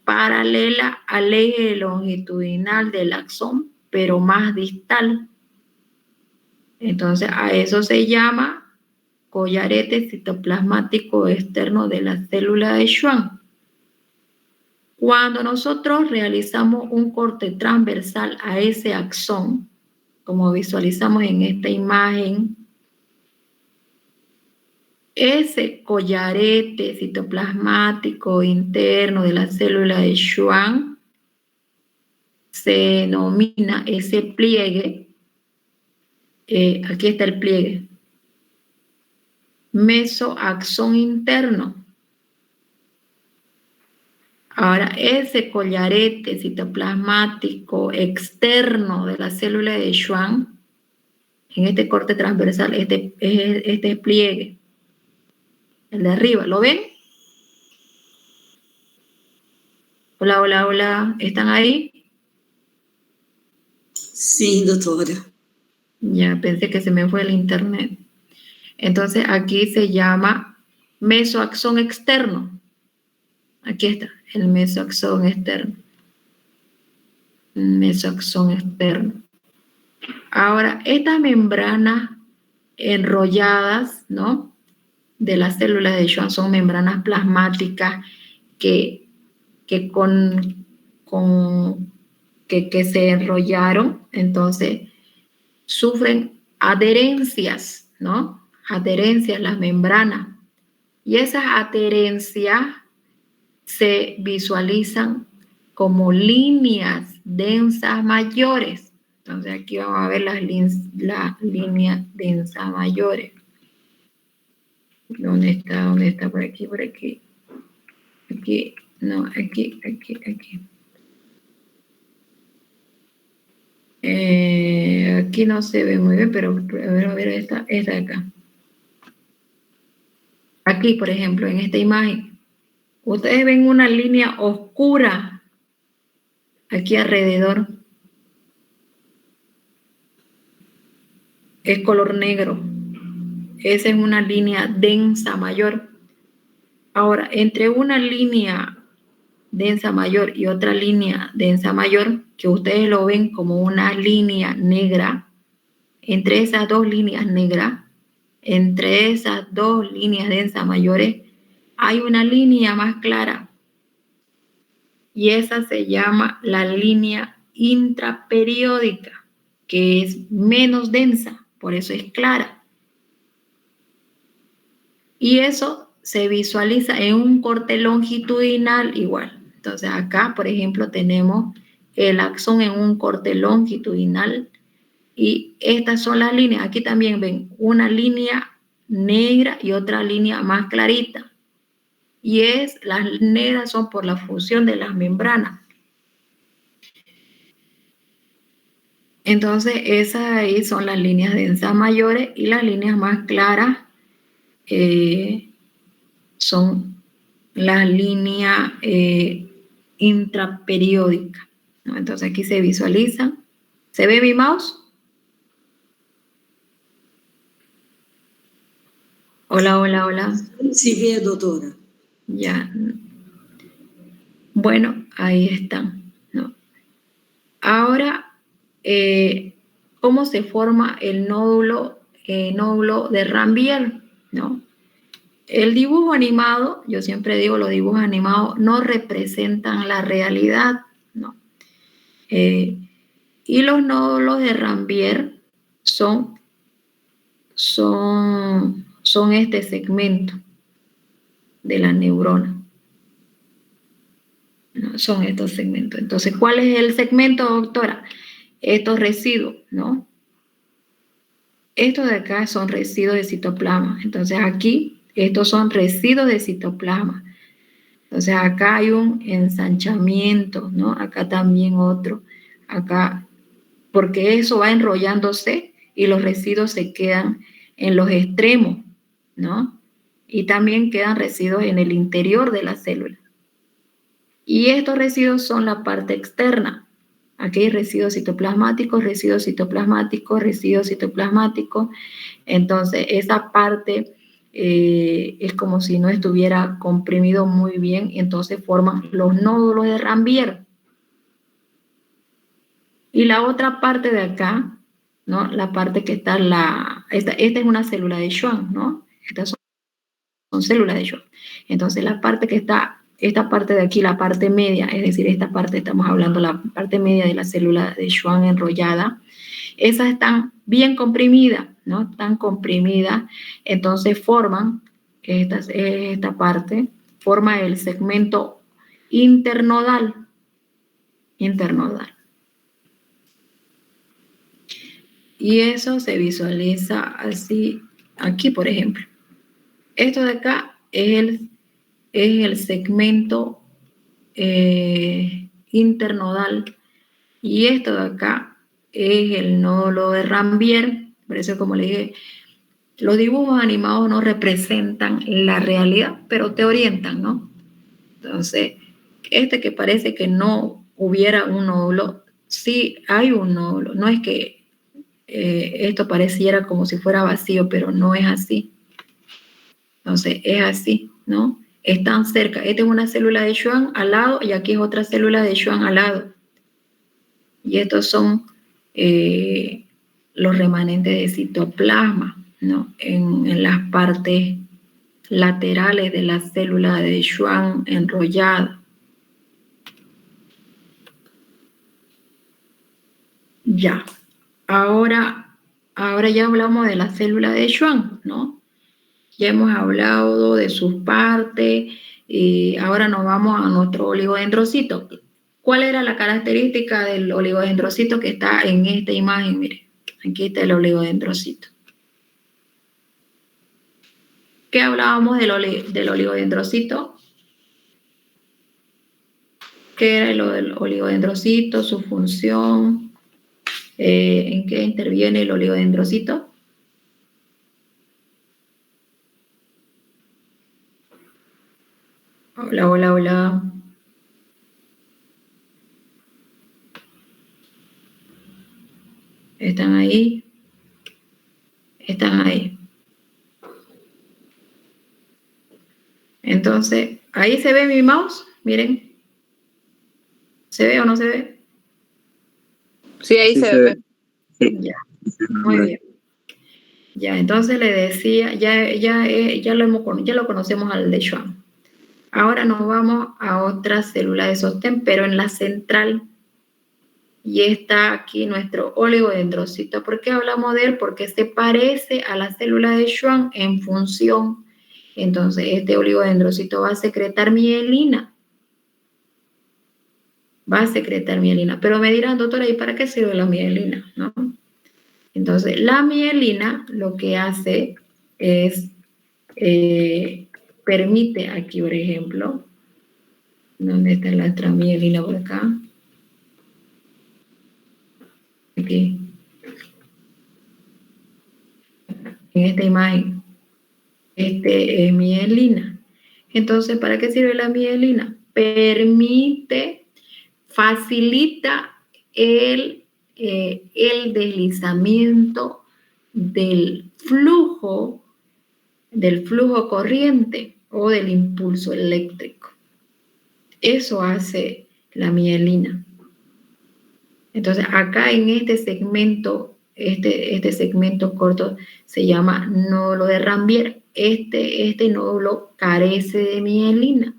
Paralela al eje longitudinal del axón, pero más distal. Entonces, a eso se llama collarete citoplasmático externo de la célula de Schwann. Cuando nosotros realizamos un corte transversal a ese axón, como visualizamos en esta imagen, ese collarete citoplasmático interno de la célula de Schwann se denomina ese pliegue, aquí está el pliegue, mesoaxón interno. Ahora, ese collarete citoplasmático externo de la célula de Schwann, en este corte transversal, este pliegue, el de arriba, ¿lo ven? Hola, hola, hola, ¿están ahí? Sí, doctora. Ya pensé que se me fue el internet. Entonces, aquí se llama mesoaxón externo. Aquí está, el mesoaxón externo. Mesoaxón externo. Ahora, estas membranas enrolladas, ¿no? De las células de Schwann son membranas plasmáticas que se enrollaron, entonces sufren adherencias, ¿no? Adherencias, las membranas. Y esas adherencias se visualizan como líneas densas mayores. Entonces aquí vamos a ver las líneas densas mayores. ¿Dónde está? ¿Dónde está? Por aquí, por aquí. Aquí, no, aquí. Aquí no se ve muy bien, pero a ver, esta de acá. Aquí, por ejemplo, en esta imagen, ustedes ven una línea oscura aquí alrededor. Es color negro. Esa es una línea densa mayor. Ahora, entre una línea densa mayor y otra línea densa mayor, que ustedes lo ven como una línea negra, entre esas dos líneas negras, entre esas dos líneas densas mayores, hay una línea más clara. Y esa se llama la línea intraperiódica, que es menos densa, por eso es clara. Y eso se visualiza en un corte longitudinal igual. Entonces acá, por ejemplo, tenemos el axón en un corte longitudinal y estas son las líneas. Aquí también ven una línea negra y otra línea más clarita. Y las negras son por la fusión de las membranas. Entonces esas ahí son las líneas densas mayores y las líneas más claras son las líneas intraperiódicas, ¿no? Entonces aquí se visualizan. ¿Se ve mi mouse? Hola, hola, hola. Sí, ve, doctora. Ya. Bueno, ahí están, ¿no? Ahora, ¿cómo se forma el nódulo de Ranvier, ¿no? El dibujo animado, yo siempre digo, los dibujos animados no representan la realidad, ¿no? Y los nódulos de Ranvier son este segmento de la neurona. ¿No? Son estos segmentos. Entonces, ¿cuál es el segmento, doctora? Estos residuos, ¿no? Estos de acá son residuos de citoplasma. Entonces, aquí, estos son residuos de citoplasma. Entonces, acá hay un ensanchamiento, ¿no? Acá también otro. Acá, porque eso va enrollándose y los residuos se quedan en los extremos, ¿no? Y también quedan residuos en el interior de la célula. Y estos residuos son la parte externa. Aquí hay residuos citoplasmáticos, residuos citoplasmáticos, residuos citoplasmáticos. Entonces, esa parte es como si no estuviera comprimido muy bien, entonces forman los nódulos de Ranvier. Y la otra parte de acá, ¿no? La parte que está esta es una célula de Schwann, ¿no? Estas son células de Schwann. Entonces, la parte que está, esta parte de aquí, la parte media, es decir, esta parte, estamos hablando la parte media de la célula de Schwann enrollada, esas están bien comprimidas, ¿no? Están comprimidas, entonces forman, esta parte, forma el segmento internodal. Y eso se visualiza así, aquí por ejemplo. Esto de acá es el segmento internodal y esto de acá es el nódulo de Ranvier. Por eso, como le dije, los dibujos animados no representan la realidad, pero te orientan, ¿no? Entonces, que parece que no hubiera un nódulo, sí hay un nódulo. No es que esto pareciera como si fuera vacío, pero no es así. Entonces, es así, ¿no? Están cerca. Esta es una célula de Schwann al lado y aquí es otra célula de Schwann al lado. Y estos son los remanentes de citoplasma, ¿no? En las partes laterales de la célula de Schwann enrollada. Ya. Ahora ya hablamos de la célula de Schwann, ¿no? Ya hemos hablado de sus partes y ahora nos vamos a nuestro oligodendrocito. ¿Cuál era la característica del oligodendrocito que está en esta imagen? Miren, aquí está el oligodendrocito. ¿Qué hablábamos del oligodendrocito? ¿Qué era el oligodendrocito? Su función. ¿En qué interviene el oligodendrocito? Hola, hola, hola. ¿Están ahí? Están ahí. Entonces, ahí se ve mi mouse. Miren. ¿Se ve o no se ve? Sí, ahí se ve. Ya. Muy bien. Ya, entonces le decía, ya lo conocemos al de Schwann. Ahora nos vamos a otra célula de sostén, pero en la central. Y está aquí nuestro oligodendrocito. ¿Por qué hablamos de él? Porque se parece a la célula de Schwann en función. Entonces, este oligodendrocito va a secretar mielina. Pero me dirán, doctora, ¿y para qué sirve la mielina? ¿No? Entonces, la mielina lo que hace es, permite aquí, por ejemplo, ¿dónde está la otra mielina por acá? Aquí. En esta imagen. Es mielina. Entonces, ¿para qué sirve la mielina? Facilita el deslizamiento del flujo corriente o del impulso eléctrico. Eso hace la mielina. Entonces, acá en este segmento, este segmento corto se llama nódulo de Ranvier. Este nódulo carece de mielina.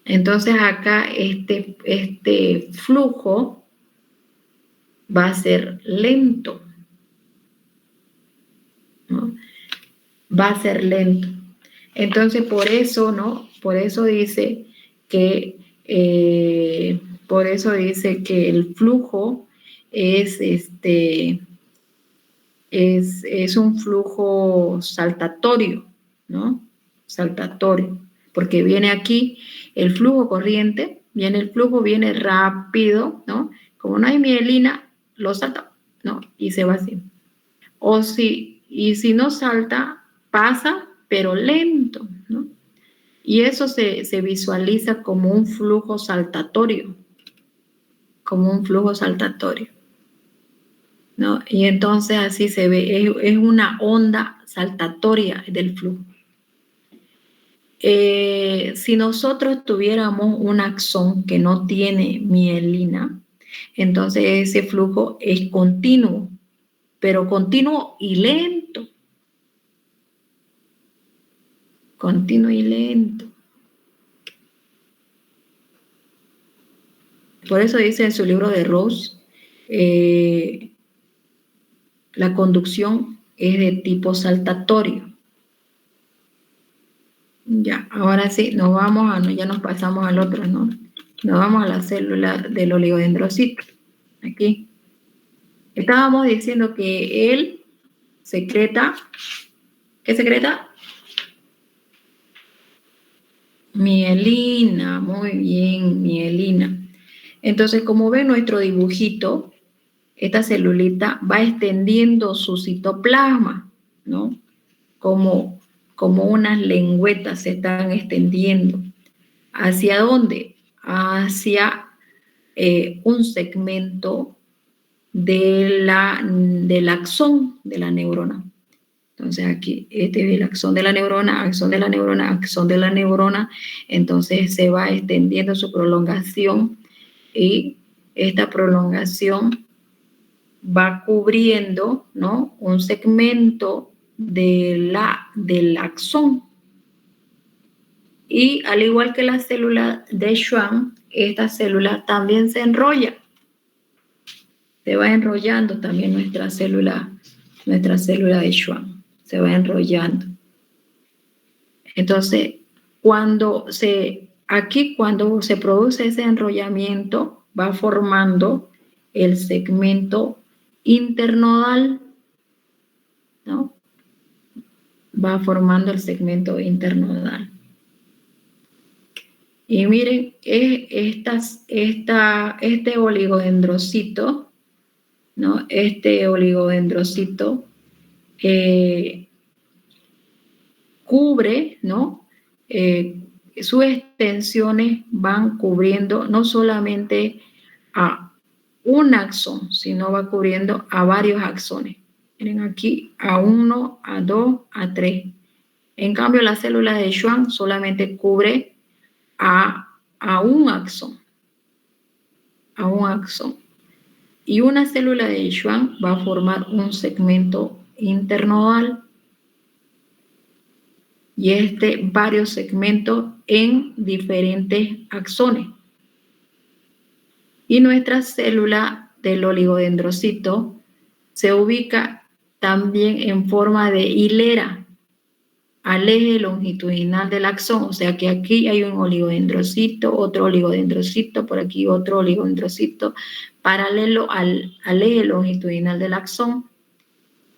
Entonces, acá este flujo va a ser lento, ¿no? Va a ser lento. Entonces, por eso, ¿no? Por eso dice que el flujo es un flujo saltatorio, ¿no? Saltatorio, porque viene aquí el flujo corriente, viene rápido, ¿no? Como no hay mielina, lo salta, ¿no? Y se va así. Y si no salta, pasa, pero lento, ¿no? Y eso se visualiza como un flujo saltatorio, ¿no? Y entonces así se ve, es una onda saltatoria del flujo. Si nosotros tuviéramos un axón que no tiene mielina, entonces ese flujo es continuo, pero continuo y lento. Continuo y lento. Por eso dice en su libro de Rose, la conducción es de tipo saltatorio. Ya, ahora sí, ya nos pasamos al otro, ¿no? Nos vamos a la célula del oligodendrocito. Aquí. Estábamos diciendo que él secreta, ¿qué secreta? Mielina, muy bien, mielina. Entonces, como ven nuestro dibujito, esta celulita va extendiendo su citoplasma, ¿no? Como unas lengüetas se están extendiendo. ¿Hacia dónde? Hacia un segmento del axón de la neurona. Entonces aquí, este es el axón de la neurona, axón de la neurona, axón de la neurona. Entonces se va extendiendo su prolongación y esta prolongación va cubriendo, ¿no?, un segmento del axón. Y al igual que la célula de Schwann, esta célula también se enrolla. Se va enrollando también nuestra célula de Schwann. Se va enrollando. Entonces, cuando se produce ese enrollamiento, va formando el segmento internodal, ¿no? Va formando el segmento internodal. Y miren, este oligodendrocito, ¿no? Este oligodendrocito cubre, ¿no? Sus extensiones van cubriendo no solamente a un axón, sino va cubriendo a varios axones. Miren aquí, a 1, a 2, a 3. En cambio, la célula de Schwann solamente cubre a un axón. A un axón. Y una célula de Schwann va a formar un segmento internodal. Y varios segmentos en diferentes axones. Y nuestra célula del oligodendrocito se ubica también en forma de hilera al eje longitudinal del axón. O sea que aquí hay un oligodendrocito, otro oligodendrocito, por aquí otro oligodendrocito, paralelo al eje longitudinal del axón.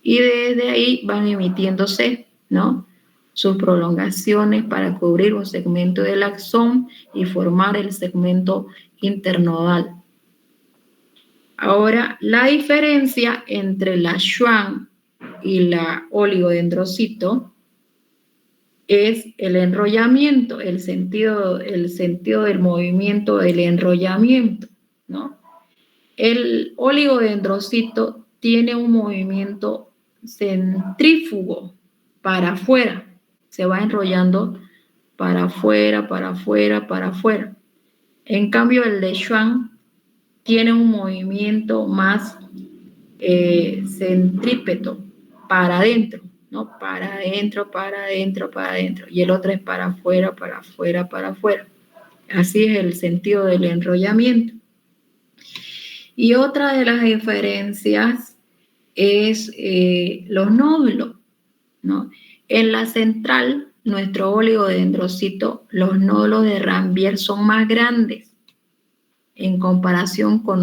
Y desde ahí van emitiéndose, ¿no?, sus prolongaciones para cubrir un segmento del axón y formar el segmento internodal. Ahora, la diferencia entre la Schwann y la oligodendrocito es el enrollamiento, el sentido del movimiento del enrollamiento, ¿no? El oligodendrocito tiene un movimiento centrífugo para afuera. Se va enrollando para afuera, para afuera, para afuera. En cambio, el de Schwann tiene un movimiento más centrípeto, para adentro, ¿no? Para adentro, para adentro, para adentro. Y el otro es para afuera, para afuera, para afuera. Así es el sentido del enrollamiento. Y otra de las diferencias es los nódulos, ¿no? En la central, nuestro oligodendrocito, los nódulos de Ranvier son más grandes en comparación con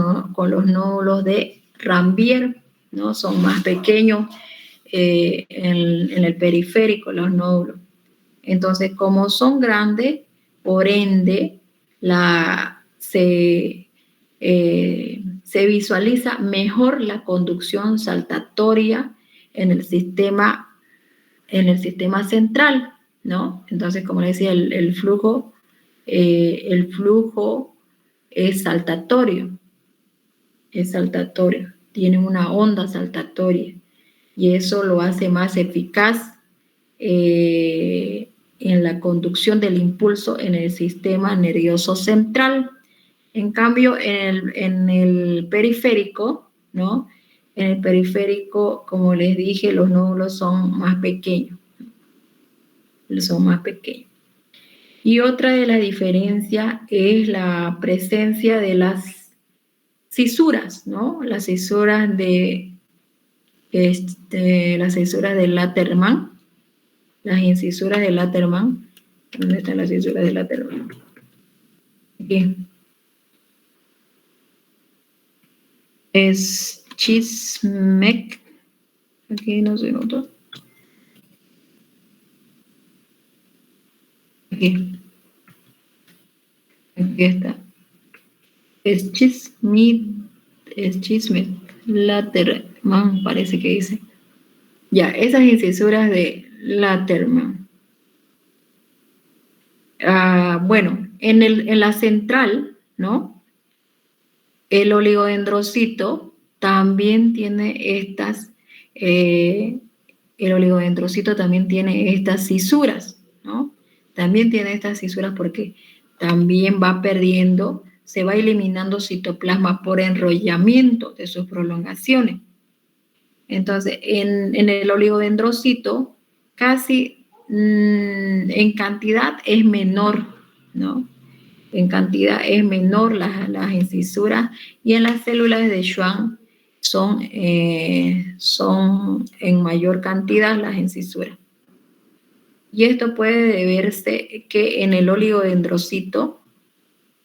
los nódulos de Ranvier, ¿no? Son más pequeños en el periférico, los nódulos. Entonces, como son grandes, por ende, se visualiza mejor la conducción saltatoria en el sistema central, ¿no? Entonces, como les decía, el flujo es saltatorio, tiene una onda saltatoria y eso lo hace más eficaz en la conducción del impulso en el sistema nervioso central. En cambio, en el periférico, ¿no? En el periférico, como les dije, los nódulos son más pequeños. Y otra de las diferencias es la presencia de las cisuras, ¿no? Las cisuras de Laterman, las incisuras de Laterman. ¿Dónde están las cisuras de Laterman? Aquí. Es Chismec. Aquí no se nota. Aquí está. Es Chismet Laterman, parece que dice. Ya, esas incisuras de Laterman. Bueno, en la central, ¿no? El oligodendrocito también tiene estas, cisuras, ¿no? También tiene estas cisuras porque también va perdiendo, se va eliminando citoplasma por enrollamiento de sus prolongaciones. Entonces, en el oligodendrocito, casi en cantidad es menor, ¿no? En cantidad es menor las incisuras y en las células de Schwann son en mayor cantidad las incisuras. Y esto puede deberse que en el oligodendrocito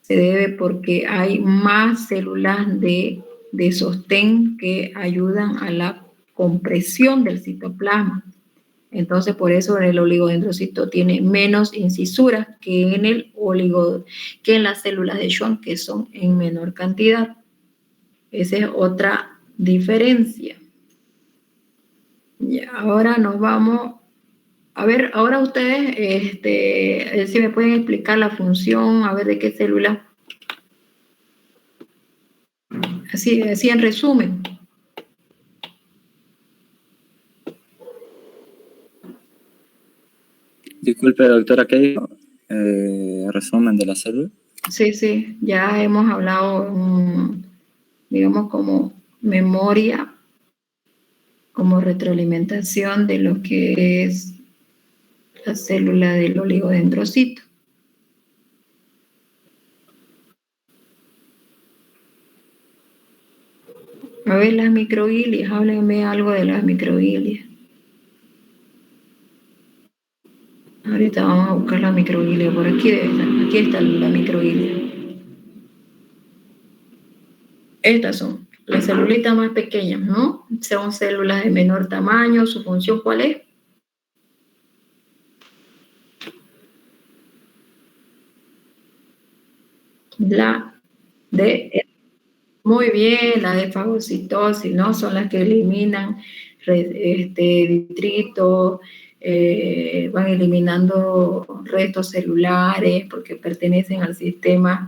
se debe porque hay más células de sostén que ayudan a la compresión del citoplasma. Entonces, por eso el oligodendrocito tiene menos incisuras que en las células de Schwann, que son en menor cantidad. Esa es otra diferencia. Y ahora nos vamos. A ver, ahora ustedes, si me pueden explicar la función, a ver de qué célula. Así en resumen. Disculpe, doctora, ¿qué dijo? ¿Resumen de la célula? Sí, ya hemos hablado, digamos, como memoria, como retroalimentación de lo que es la célula del oligodendrocito. A ver, las microglias, háblenme algo de las microglias. Ahorita vamos a buscar la microglia, por aquí debe estar, aquí está la microglia. Estas son las celulitas más pequeñas, ¿no? Son células de menor tamaño, ¿su función cuál es? Muy bien, la de fagocitosis, ¿no? Son las que eliminan detritos, van eliminando restos celulares porque pertenecen al sistema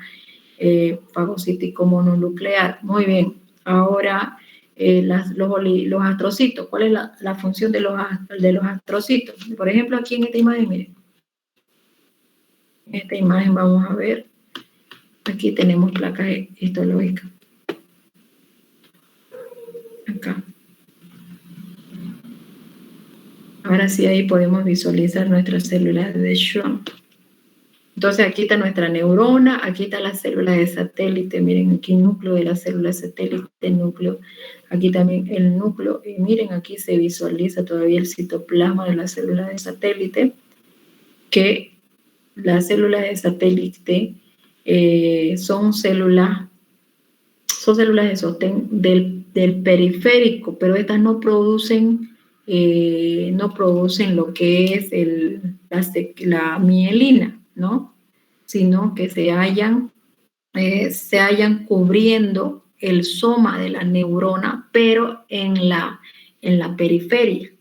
fagocítico mononuclear. Muy bien. Ahora, los astrocitos. ¿Cuál es la función de los astrocitos? Por ejemplo, aquí en esta imagen, miren. En esta imagen vamos a ver. Aquí tenemos placas histológicas. Acá. Ahora sí, ahí podemos visualizar nuestras células de Schwann. Entonces, aquí está nuestra neurona, aquí está la célula de satélite. Miren, aquí el núcleo de la célula de satélite, el núcleo. Aquí también el núcleo. Y miren, aquí se visualiza todavía el citoplasma de la célula de satélite, que las células de satélite son células de sostén del periférico, pero estas no producen lo que es la mielina, ¿no? Sino que se hallan cubriendo el soma de la neurona, pero en la periferia.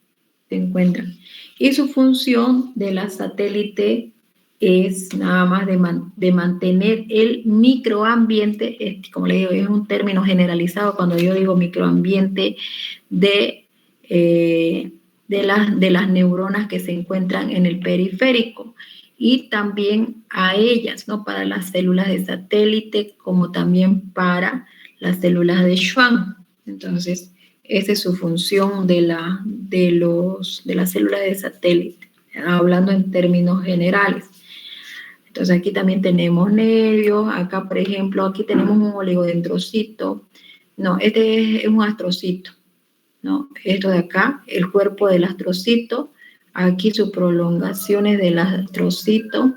se encuentran. Y su función de la satélite es nada más de mantener el microambiente, como le digo, es un término generalizado cuando yo digo microambiente de las neuronas que se encuentran en el periférico, y también a ellas, ¿no? Para las células de satélite, como también para las células de Schwann. Entonces, esa es su función de las células de satélite, hablando en términos generales. Entonces, aquí también tenemos nervios. Acá, por ejemplo, aquí tenemos un oligodendrocito. No, este es un astrocito, ¿no? Esto de acá, el cuerpo del astrocito. Aquí sus prolongaciones del astrocito.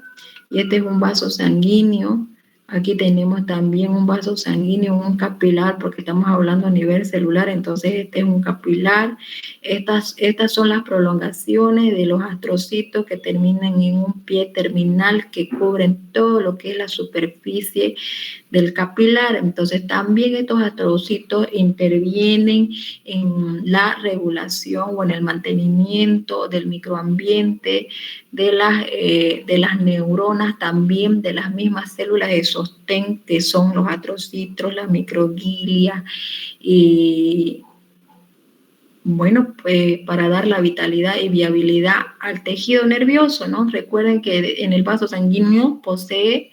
Y este es un vaso sanguíneo. Aquí tenemos también un vaso sanguíneo, un capilar, porque estamos hablando a nivel celular, entonces este es un capilar. Estas son las prolongaciones de los astrocitos que terminan en un pie terminal que cubren todo lo que es la superficie del capilar. Entonces también estos astrocitos intervienen en la regulación o en el mantenimiento del microambiente, de las neuronas, también de las mismas células de sostén que son los astrocitos, las microglias, y bueno, pues para dar la vitalidad y viabilidad al tejido nervioso, ¿no? Recuerden que en el vaso sanguíneo posee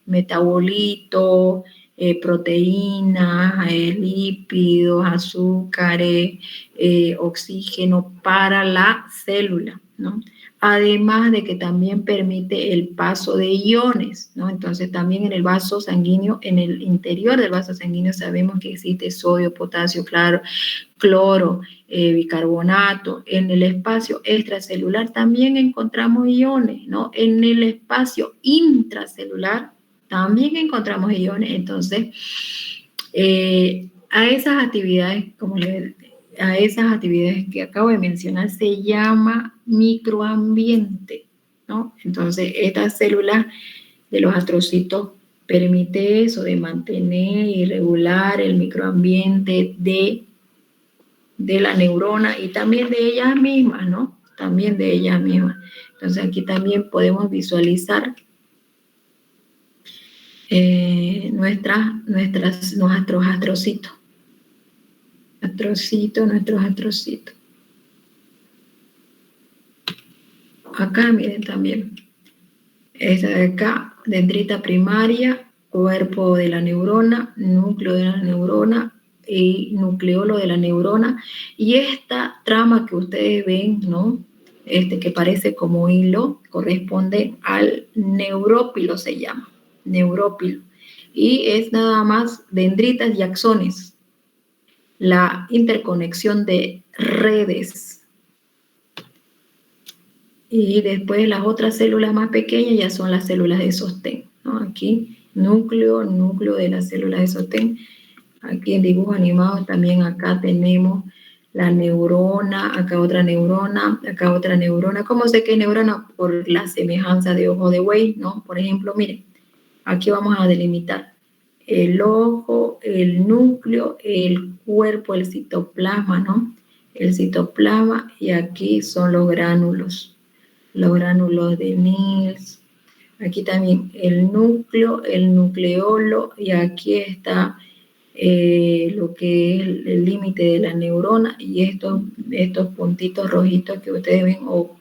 metabolitos, proteínas, lípidos, azúcares, oxígeno para la célula, ¿no? Además de que también permite el paso de iones, ¿no? Entonces también en el vaso sanguíneo, en el interior del vaso sanguíneo sabemos que existe sodio, potasio, cloro, bicarbonato. En el espacio extracelular también encontramos iones, ¿no? En el espacio intracelular también encontramos iones. Entonces, a esas actividades, a esas actividades que acabo de mencionar se llama microambiente, ¿no? Entonces, estas células de los astrocitos permite eso, de mantener y regular el microambiente de la neurona y también de ellas mismas, ¿no? También de ellas mismas. Entonces, aquí también podemos visualizar nuestros astrocitos. Nuestros astrocitos. Acá miren también. Esta de acá, dendrita primaria, cuerpo de la neurona, núcleo de la neurona y nucleolo de la neurona. Y esta trama que ustedes ven, ¿no? Que parece como hilo, corresponde al neurópilo, se llama. Neurópilo. Y es nada más dendritas y axones. La interconexión de redes. Y después las otras células más pequeñas ya son las células de sostén, ¿no? Aquí núcleo de las células de sostén. Aquí en dibujo animado también acá tenemos la neurona, acá otra neurona, acá otra neurona. ¿Cómo sé que es neurona? Por la semejanza de ojo de buey, ¿no? Por ejemplo, miren, aquí vamos a delimitar el ojo, el núcleo, el cuerpo, el citoplasma, ¿no? El citoplasma, y aquí son los gránulos de Nils. Aquí también el núcleo, el nucleolo, y aquí está lo que es el límite de la neurona, y estos puntitos rojitos que ustedes ven, o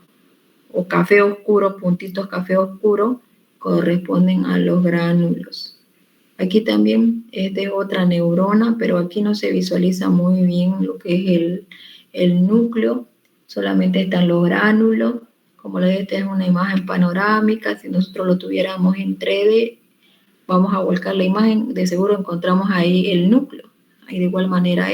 café oscuro, puntitos café oscuro, corresponden a los gránulos. Aquí también es de otra neurona, pero aquí no se visualiza muy bien lo que es el núcleo, solamente están los gránulos. Como les dije, esta es una imagen panorámica. Si nosotros lo tuviéramos en 3D, vamos a volcar la imagen, de seguro encontramos ahí el núcleo. Ahí de igual manera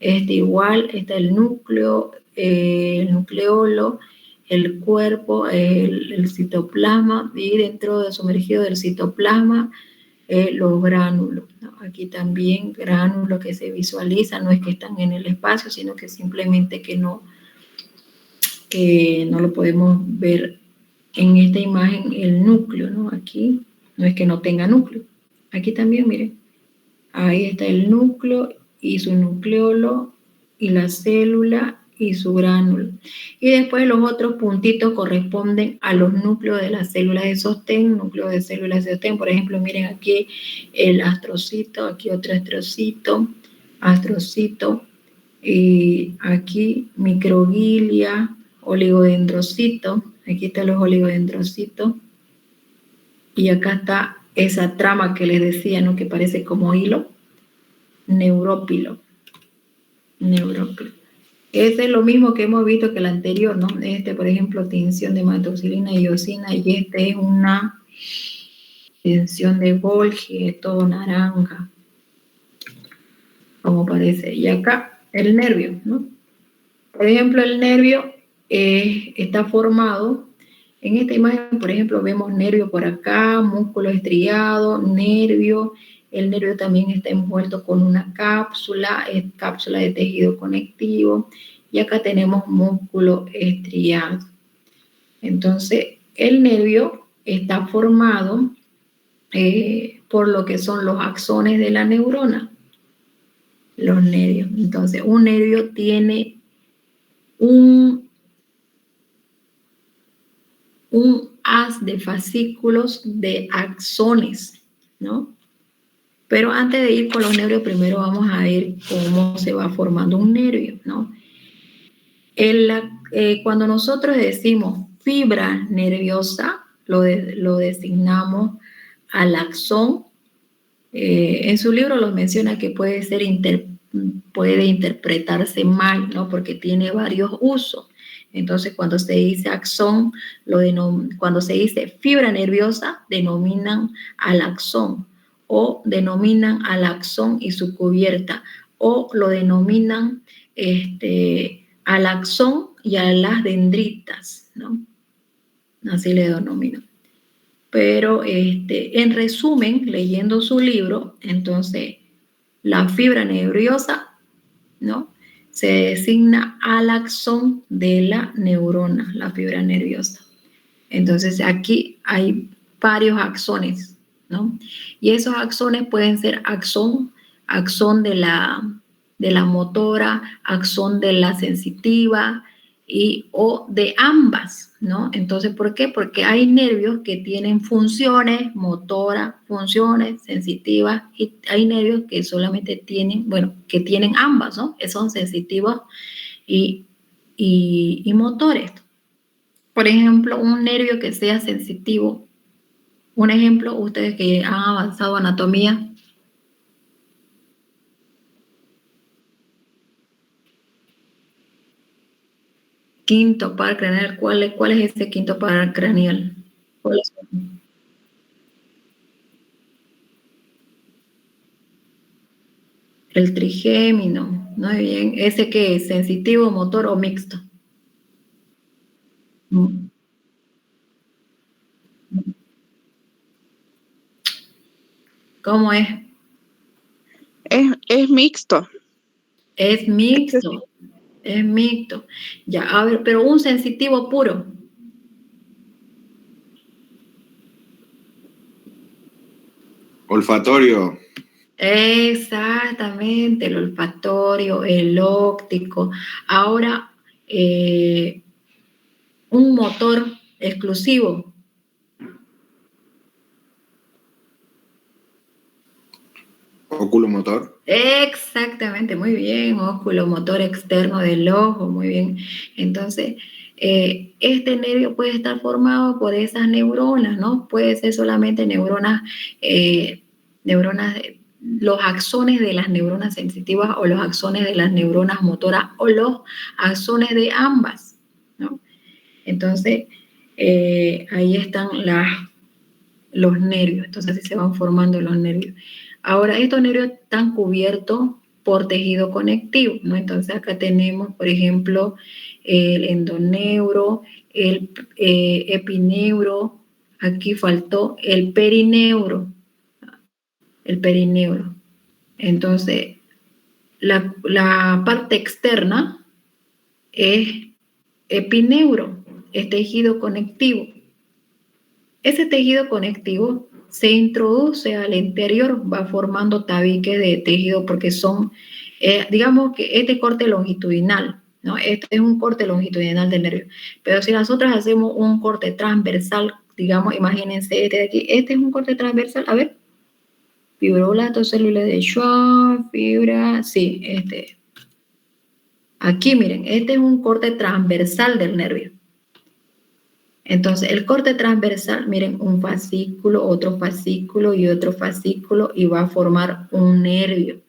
igual, está el núcleo, el nucleolo, el cuerpo, el citoplasma, y dentro de sumergido del citoplasma, los gránulos, ¿no? Aquí también gránulos que se visualizan, no es que están en el espacio, sino que simplemente que no lo podemos ver en esta imagen, el núcleo, ¿no? Aquí no es que no tenga núcleo. Aquí también, miren, ahí está el núcleo y su nucleolo y la célula, y su gránulo. Y después los otros puntitos corresponden a los núcleos de las células de sostén, núcleos de células de sostén. Por ejemplo, miren aquí el astrocito, aquí otro astrocito, y aquí microglia, oligodendrocito, aquí están los oligodendrocitos, y acá está esa trama que les decía, ¿no? Que parece como hilo, neurópilo. Ese es lo mismo que hemos visto que el anterior, ¿no? Por ejemplo, tinción de hematoxilina y eosina, y es una tinción de Golgi, todo naranja, como parece. Y acá el nervio, ¿no? Por ejemplo, el nervio está formado, en esta imagen, por ejemplo, vemos nervio por acá, músculo estriado, nervio. El nervio también está envuelto con una cápsula, es cápsula de tejido conectivo, y acá tenemos músculo estriado. Entonces, el nervio está formado por lo que son los axones de la neurona, los nervios. Entonces, un nervio tiene un haz de fascículos de axones, ¿no? Pero antes de ir con los nervios, primero vamos a ver cómo se va formando un nervio, ¿no? Cuando nosotros decimos fibra nerviosa, lo designamos al axón. En su libro los menciona que puede interpretarse mal, ¿no? Porque tiene varios usos. Entonces, cuando se dice axón, cuando se dice fibra nerviosa, denominan al axón, o denominan al axón y su cubierta, o lo denominan al axón y a las dendritas, ¿no? Así le denominan. Pero en resumen, leyendo su libro, entonces la fibra nerviosa, ¿no?, se designa al axón de la neurona, la fibra nerviosa. Entonces aquí hay varios axones, ¿no? Y esos axones pueden ser axón de la motora, axón de la sensitiva o de ambas, ¿no? Entonces, ¿por qué? Porque hay nervios que tienen funciones motoras, funciones sensitivas, y hay nervios que solamente tienen, que tienen ambas, ¿no? Que son sensitivos y motores. Por ejemplo, un nervio que sea sensitivo, un ejemplo, ustedes que han avanzado anatomía, quinto par craneal, ¿cuál es ese quinto par craneal? ¿Cuál es? El trigémino, muy bien. ¿Ese qué es? ¿Sensitivo, motor o mixto? ¿Cómo es? Es mixto. Es mixto. Es mixto. Ya, a ver, pero un sensitivo puro. Olfatorio. Exactamente, el olfatorio, el óptico. Ahora, un motor exclusivo. Oculomotor. Exactamente, muy bien, oculomotor externo del ojo, muy bien. Entonces, este nervio puede estar formado por esas neuronas, ¿no? Puede ser solamente neuronas, los axones de las neuronas sensitivas o los axones de las neuronas motoras o los axones de ambas, ¿no? Entonces, ahí están los nervios, entonces así se van formando los nervios. Ahora, estos nervios están cubiertos por tejido conectivo, ¿no? Entonces acá tenemos, por ejemplo, el endoneuro, el epineuro, aquí faltó el perineuro. Entonces, la parte externa es epineuro, es tejido conectivo. Ese tejido conectivo se introduce al interior, va formando tabiques de tejido porque son, digamos que este corte longitudinal, ¿no? Este es un corte longitudinal del nervio. Pero si nosotros hacemos un corte transversal, digamos, imagínense este de aquí, este es un corte transversal, a ver, fibroblasto, célula de Schwann, fibra, sí, este. Aquí, miren, este es un corte transversal del nervio. Entonces, el corte transversal, miren, un fascículo, otro fascículo y otro fascículo, y va a formar un nervio.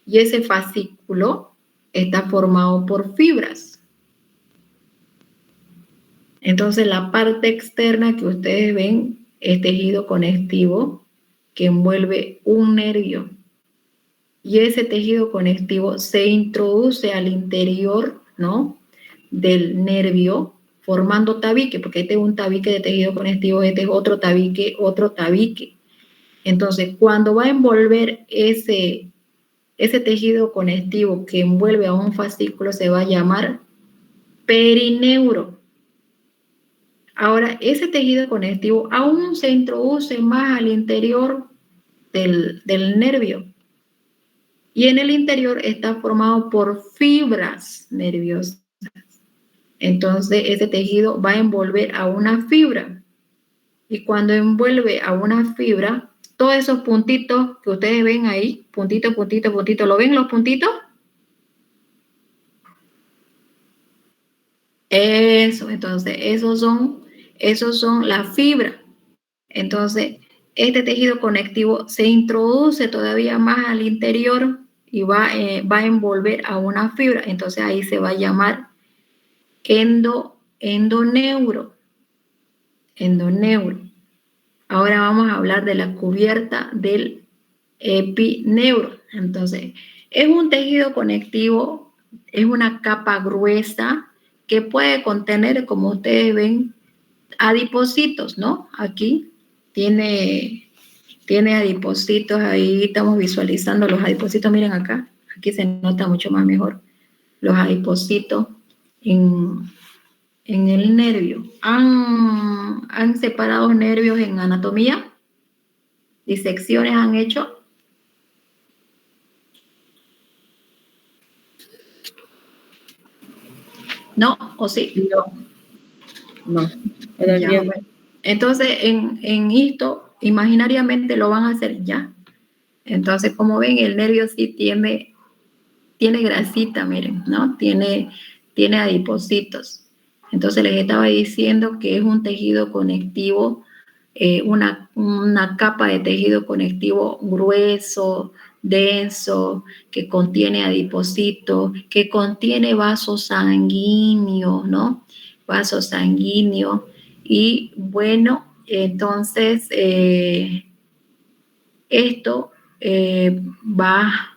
Y ese fascículo está formado por fibras. Entonces, la parte externa que ustedes ven es tejido conectivo que envuelve un nervio. Y ese tejido conectivo se introduce al interior, ¿no?, del nervio, formando tabique, porque este es un tabique de tejido conectivo, este es otro tabique, otro tabique. Entonces, cuando va a envolver ese tejido conectivo que envuelve a un fascículo, se va a llamar perineuro. Ahora, ese tejido conectivo aún se introduce más al interior del nervio. Y en el interior está formado por fibras nerviosas. Entonces, ese tejido va a envolver a una fibra. Y cuando envuelve a una fibra, todos esos puntitos que ustedes ven ahí, puntito, puntito, puntito, ¿lo ven los puntitos? Eso, entonces, esos son las fibras. Entonces, este tejido conectivo se introduce todavía más al interior y va a envolver a una fibra. Entonces, ahí se va a llamar endoneuro. Ahora vamos a hablar de la cubierta del epineuro. Entonces, es un tejido conectivo, es una capa gruesa que puede contener, como ustedes ven, adipocitos, ¿no? Aquí tiene adipocitos, ahí estamos visualizando los adipocitos, miren acá, aquí se nota mucho más mejor los adipocitos en el nervio. ¿Han separado nervios en anatomía? ¿Disecciones han hecho? ¿No? ¿O sí? No. Ya, bueno. Entonces, en esto, imaginariamente lo van a hacer ya. Entonces, como ven, el nervio sí tiene grasita, miren, ¿no? Tiene adipocitos. Entonces, les estaba diciendo que es un tejido conectivo, una capa de tejido conectivo grueso, denso, que contiene adipocitos, que contiene vasos sanguíneos, ¿no? Vasos sanguíneos. Y bueno, entonces esto va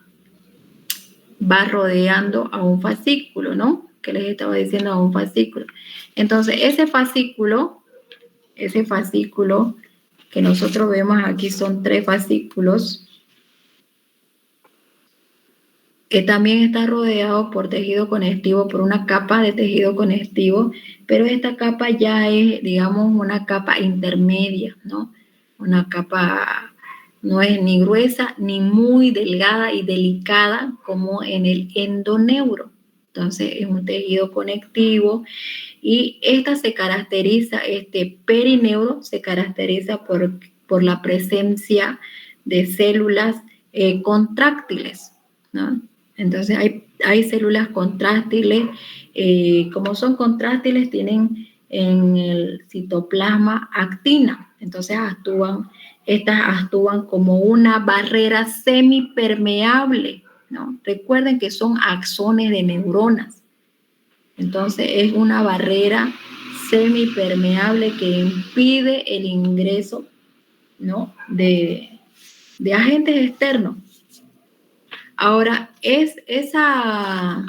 rodeando a un fascículo, ¿no? Que les estaba diciendo, a un fascículo. Entonces, ese fascículo que nosotros vemos aquí son 3 fascículos, que también está rodeado por tejido conectivo, por una capa de tejido conectivo, pero esta capa ya es, digamos, una capa intermedia, ¿no? Una capa no es ni gruesa ni muy delgada y delicada como en el endoneuro. Entonces, es un tejido conectivo y este perineuro se caracteriza por la presencia de células contráctiles, ¿no? Entonces, hay células contráctiles, como son contráctiles, tienen en el citoplasma actina. Entonces, estas actúan como una barrera semipermeable, ¿no? Recuerden que son axones de neuronas. Entonces, es una barrera semipermeable que impide el ingreso, ¿no?, de agentes externos. Ahora, esa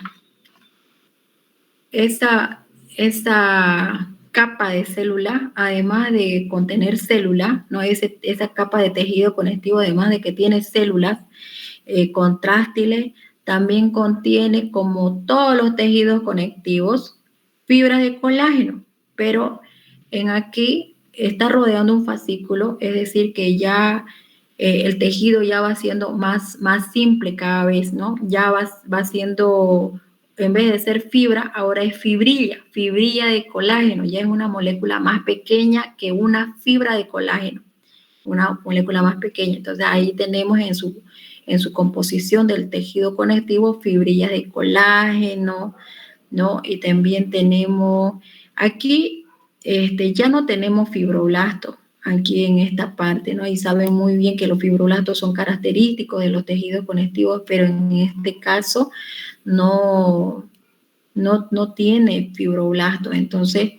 capa de célula, además de contener células, ¿no? Esa capa de tejido conectivo, además de que tiene células contráctiles, también contiene, como todos los tejidos conectivos, fibras de colágeno, pero aquí está rodeando un fascículo, es decir, que ya el tejido ya va siendo más simple cada vez, ¿no? Ya va siendo en vez de ser fibra, ahora es fibrilla de colágeno. Ya es una molécula más pequeña que una fibra de colágeno, una molécula más pequeña. Entonces ahí tenemos en su composición del tejido conectivo fibrillas de colágeno, ¿no? Y también tenemos aquí, ya no tenemos fibroblastos aquí en esta parte, ¿no? Y saben muy bien que los fibroblastos son característicos de los tejidos conectivos, pero en este caso no tiene fibroblastos. Entonces,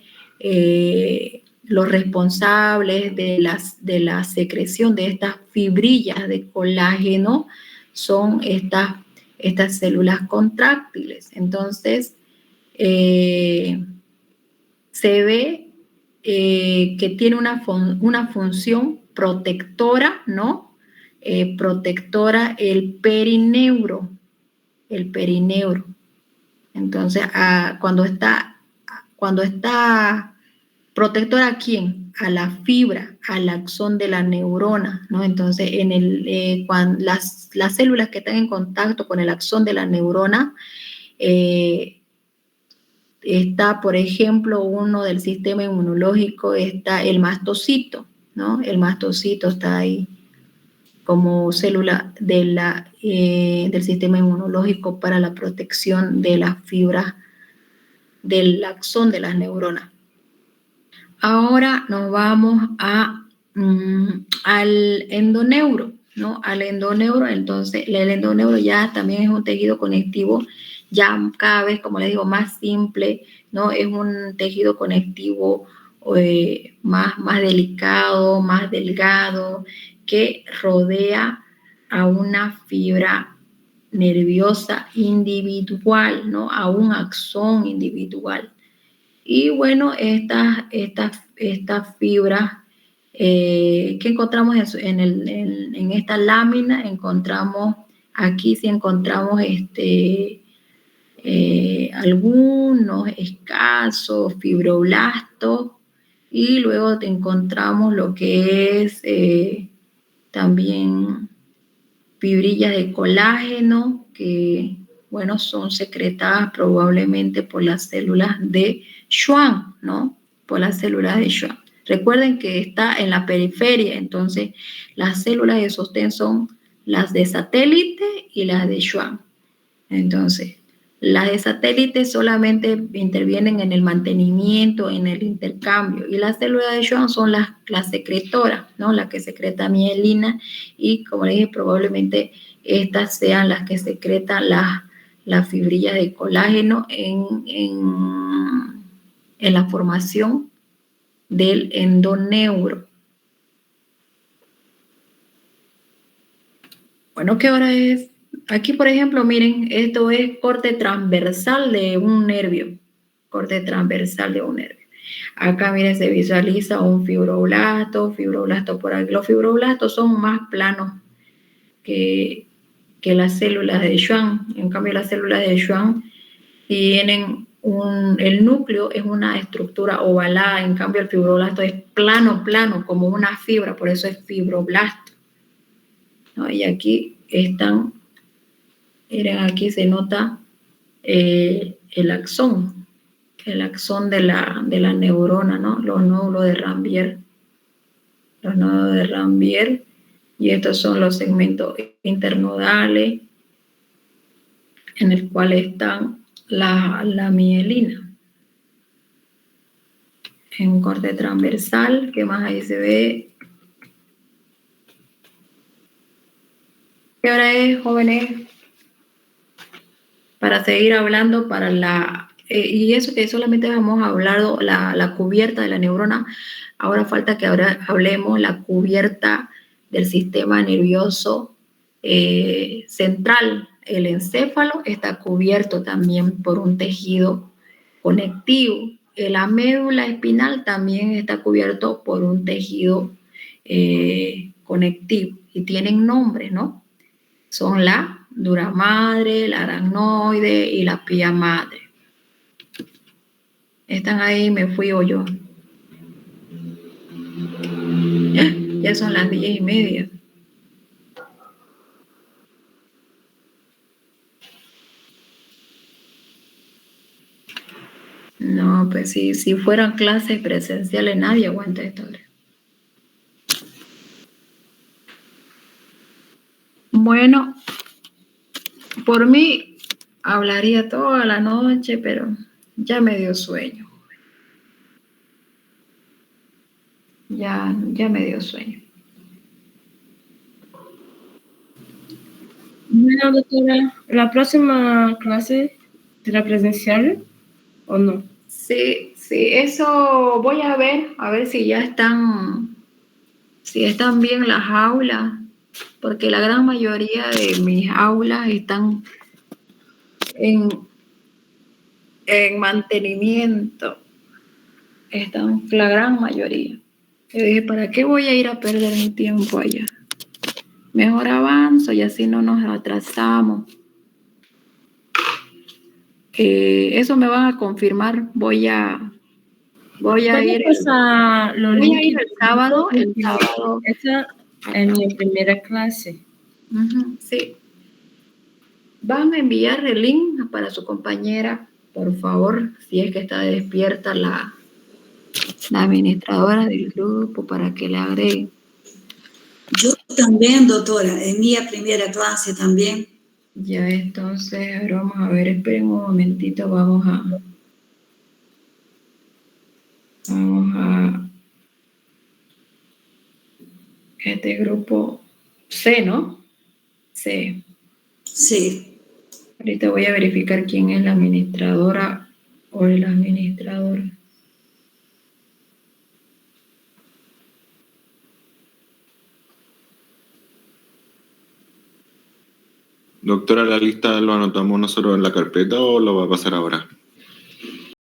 los responsables de la secreción de estas fibrillas de colágeno son estas células contráctiles. Entonces, se ve que tiene una función protectora, ¿no? Protectora el perineuro. Entonces, cuando está protectora, ¿a quién? A la fibra, al axón de la neurona, ¿no? Entonces, cuando las células que están en contacto con el axón de la neurona, está, por ejemplo, uno del sistema inmunológico, está el mastocito, ¿no? El mastocito está ahí como célula del sistema inmunológico para la protección de las fibras del axón de las neuronas. Ahora nos vamos al endoneuro, ¿no? Al endoneuro. Entonces, el endoneuro ya también es un tejido conectivo, ya cada vez, como les digo, más simple, ¿no? Es un tejido conectivo más delicado, más delgado, que rodea a una fibra nerviosa individual, ¿no? A un axón individual. Y bueno, estas fibras que encontramos en esta lámina, aquí sí encontramos algunos escasos fibroblastos, y luego encontramos lo que es también fibrillas de colágeno que, bueno, son secretadas probablemente por las células de Schwann, ¿no? Por las células de Schwann. Recuerden que está en la periferia, entonces las células de sostén son las de satélite y las de Schwann. Entonces, las de satélite solamente intervienen en el mantenimiento, en el intercambio, y las células de Schwann son las secretoras, ¿no? Las que secretan mielina, y como les dije, probablemente estas sean las que secretan las fibrillas de colágeno en la formación del endoneuro. Bueno, ¿qué hora es? Aquí, por ejemplo, miren, esto es corte transversal de un nervio. Corte transversal de un nervio. Acá, miren, se visualiza un fibroblasto por aquí. Los fibroblastos son más planos que las células de Schwann. En cambio, las células de Schwann tienen el núcleo es una estructura ovalada. En cambio, el fibroblasto es plano, como una fibra, por eso es fibroblasto, ¿no? Y aquí están, miren, aquí se nota el axón de la neurona, ¿no? Los nódulos de Ranvier, y estos son los segmentos internodales en el cual están la mielina. En un corte transversal, ¿qué más ahí se ve? ¿Qué hora es, jóvenes? Para seguir hablando, y eso que solamente hemos hablado, la cubierta de la neurona. Ahora falta que ahora hablemos la cubierta del sistema nervioso central. El encéfalo está cubierto también por un tejido conectivo. La médula espinal también está cubierto por un tejido conectivo, y tienen nombres, ¿no? Son la dura madre, la aracnoide y la pía madre. Están ahí, me fui o yo. Ya son las 10:30. pues si fueran clases presenciales, nadie aguanta esta hora. Bueno, por mí hablaría toda la noche, pero ya me dio sueño. Ya me dio sueño. Bueno, doctora, ¿la próxima clase será presencial o no? Sí, eso voy a ver si ya están bien las aulas, porque la gran mayoría de mis aulas están en mantenimiento, están la gran mayoría. Yo dije, ¿para qué voy a ir a perder mi tiempo allá? Mejor avanzo y así no nos atrasamos. Eso me van a confirmar. Voy a ir el sábado. Esa es mi primera clase. Sí. Van a enviar el link para su compañera, por favor, si es que está despierta la administradora del grupo, para que le agreguen. Yo también, doctora, en mi primera clase también. Ya, entonces, ahora vamos a ver, esperen un momentito, vamos a este grupo C, ¿no? C. Sí. Ahorita voy a verificar quién es la administradora o el administrador. Doctora, ¿la lista lo anotamos nosotros en la carpeta o lo va a pasar ahora?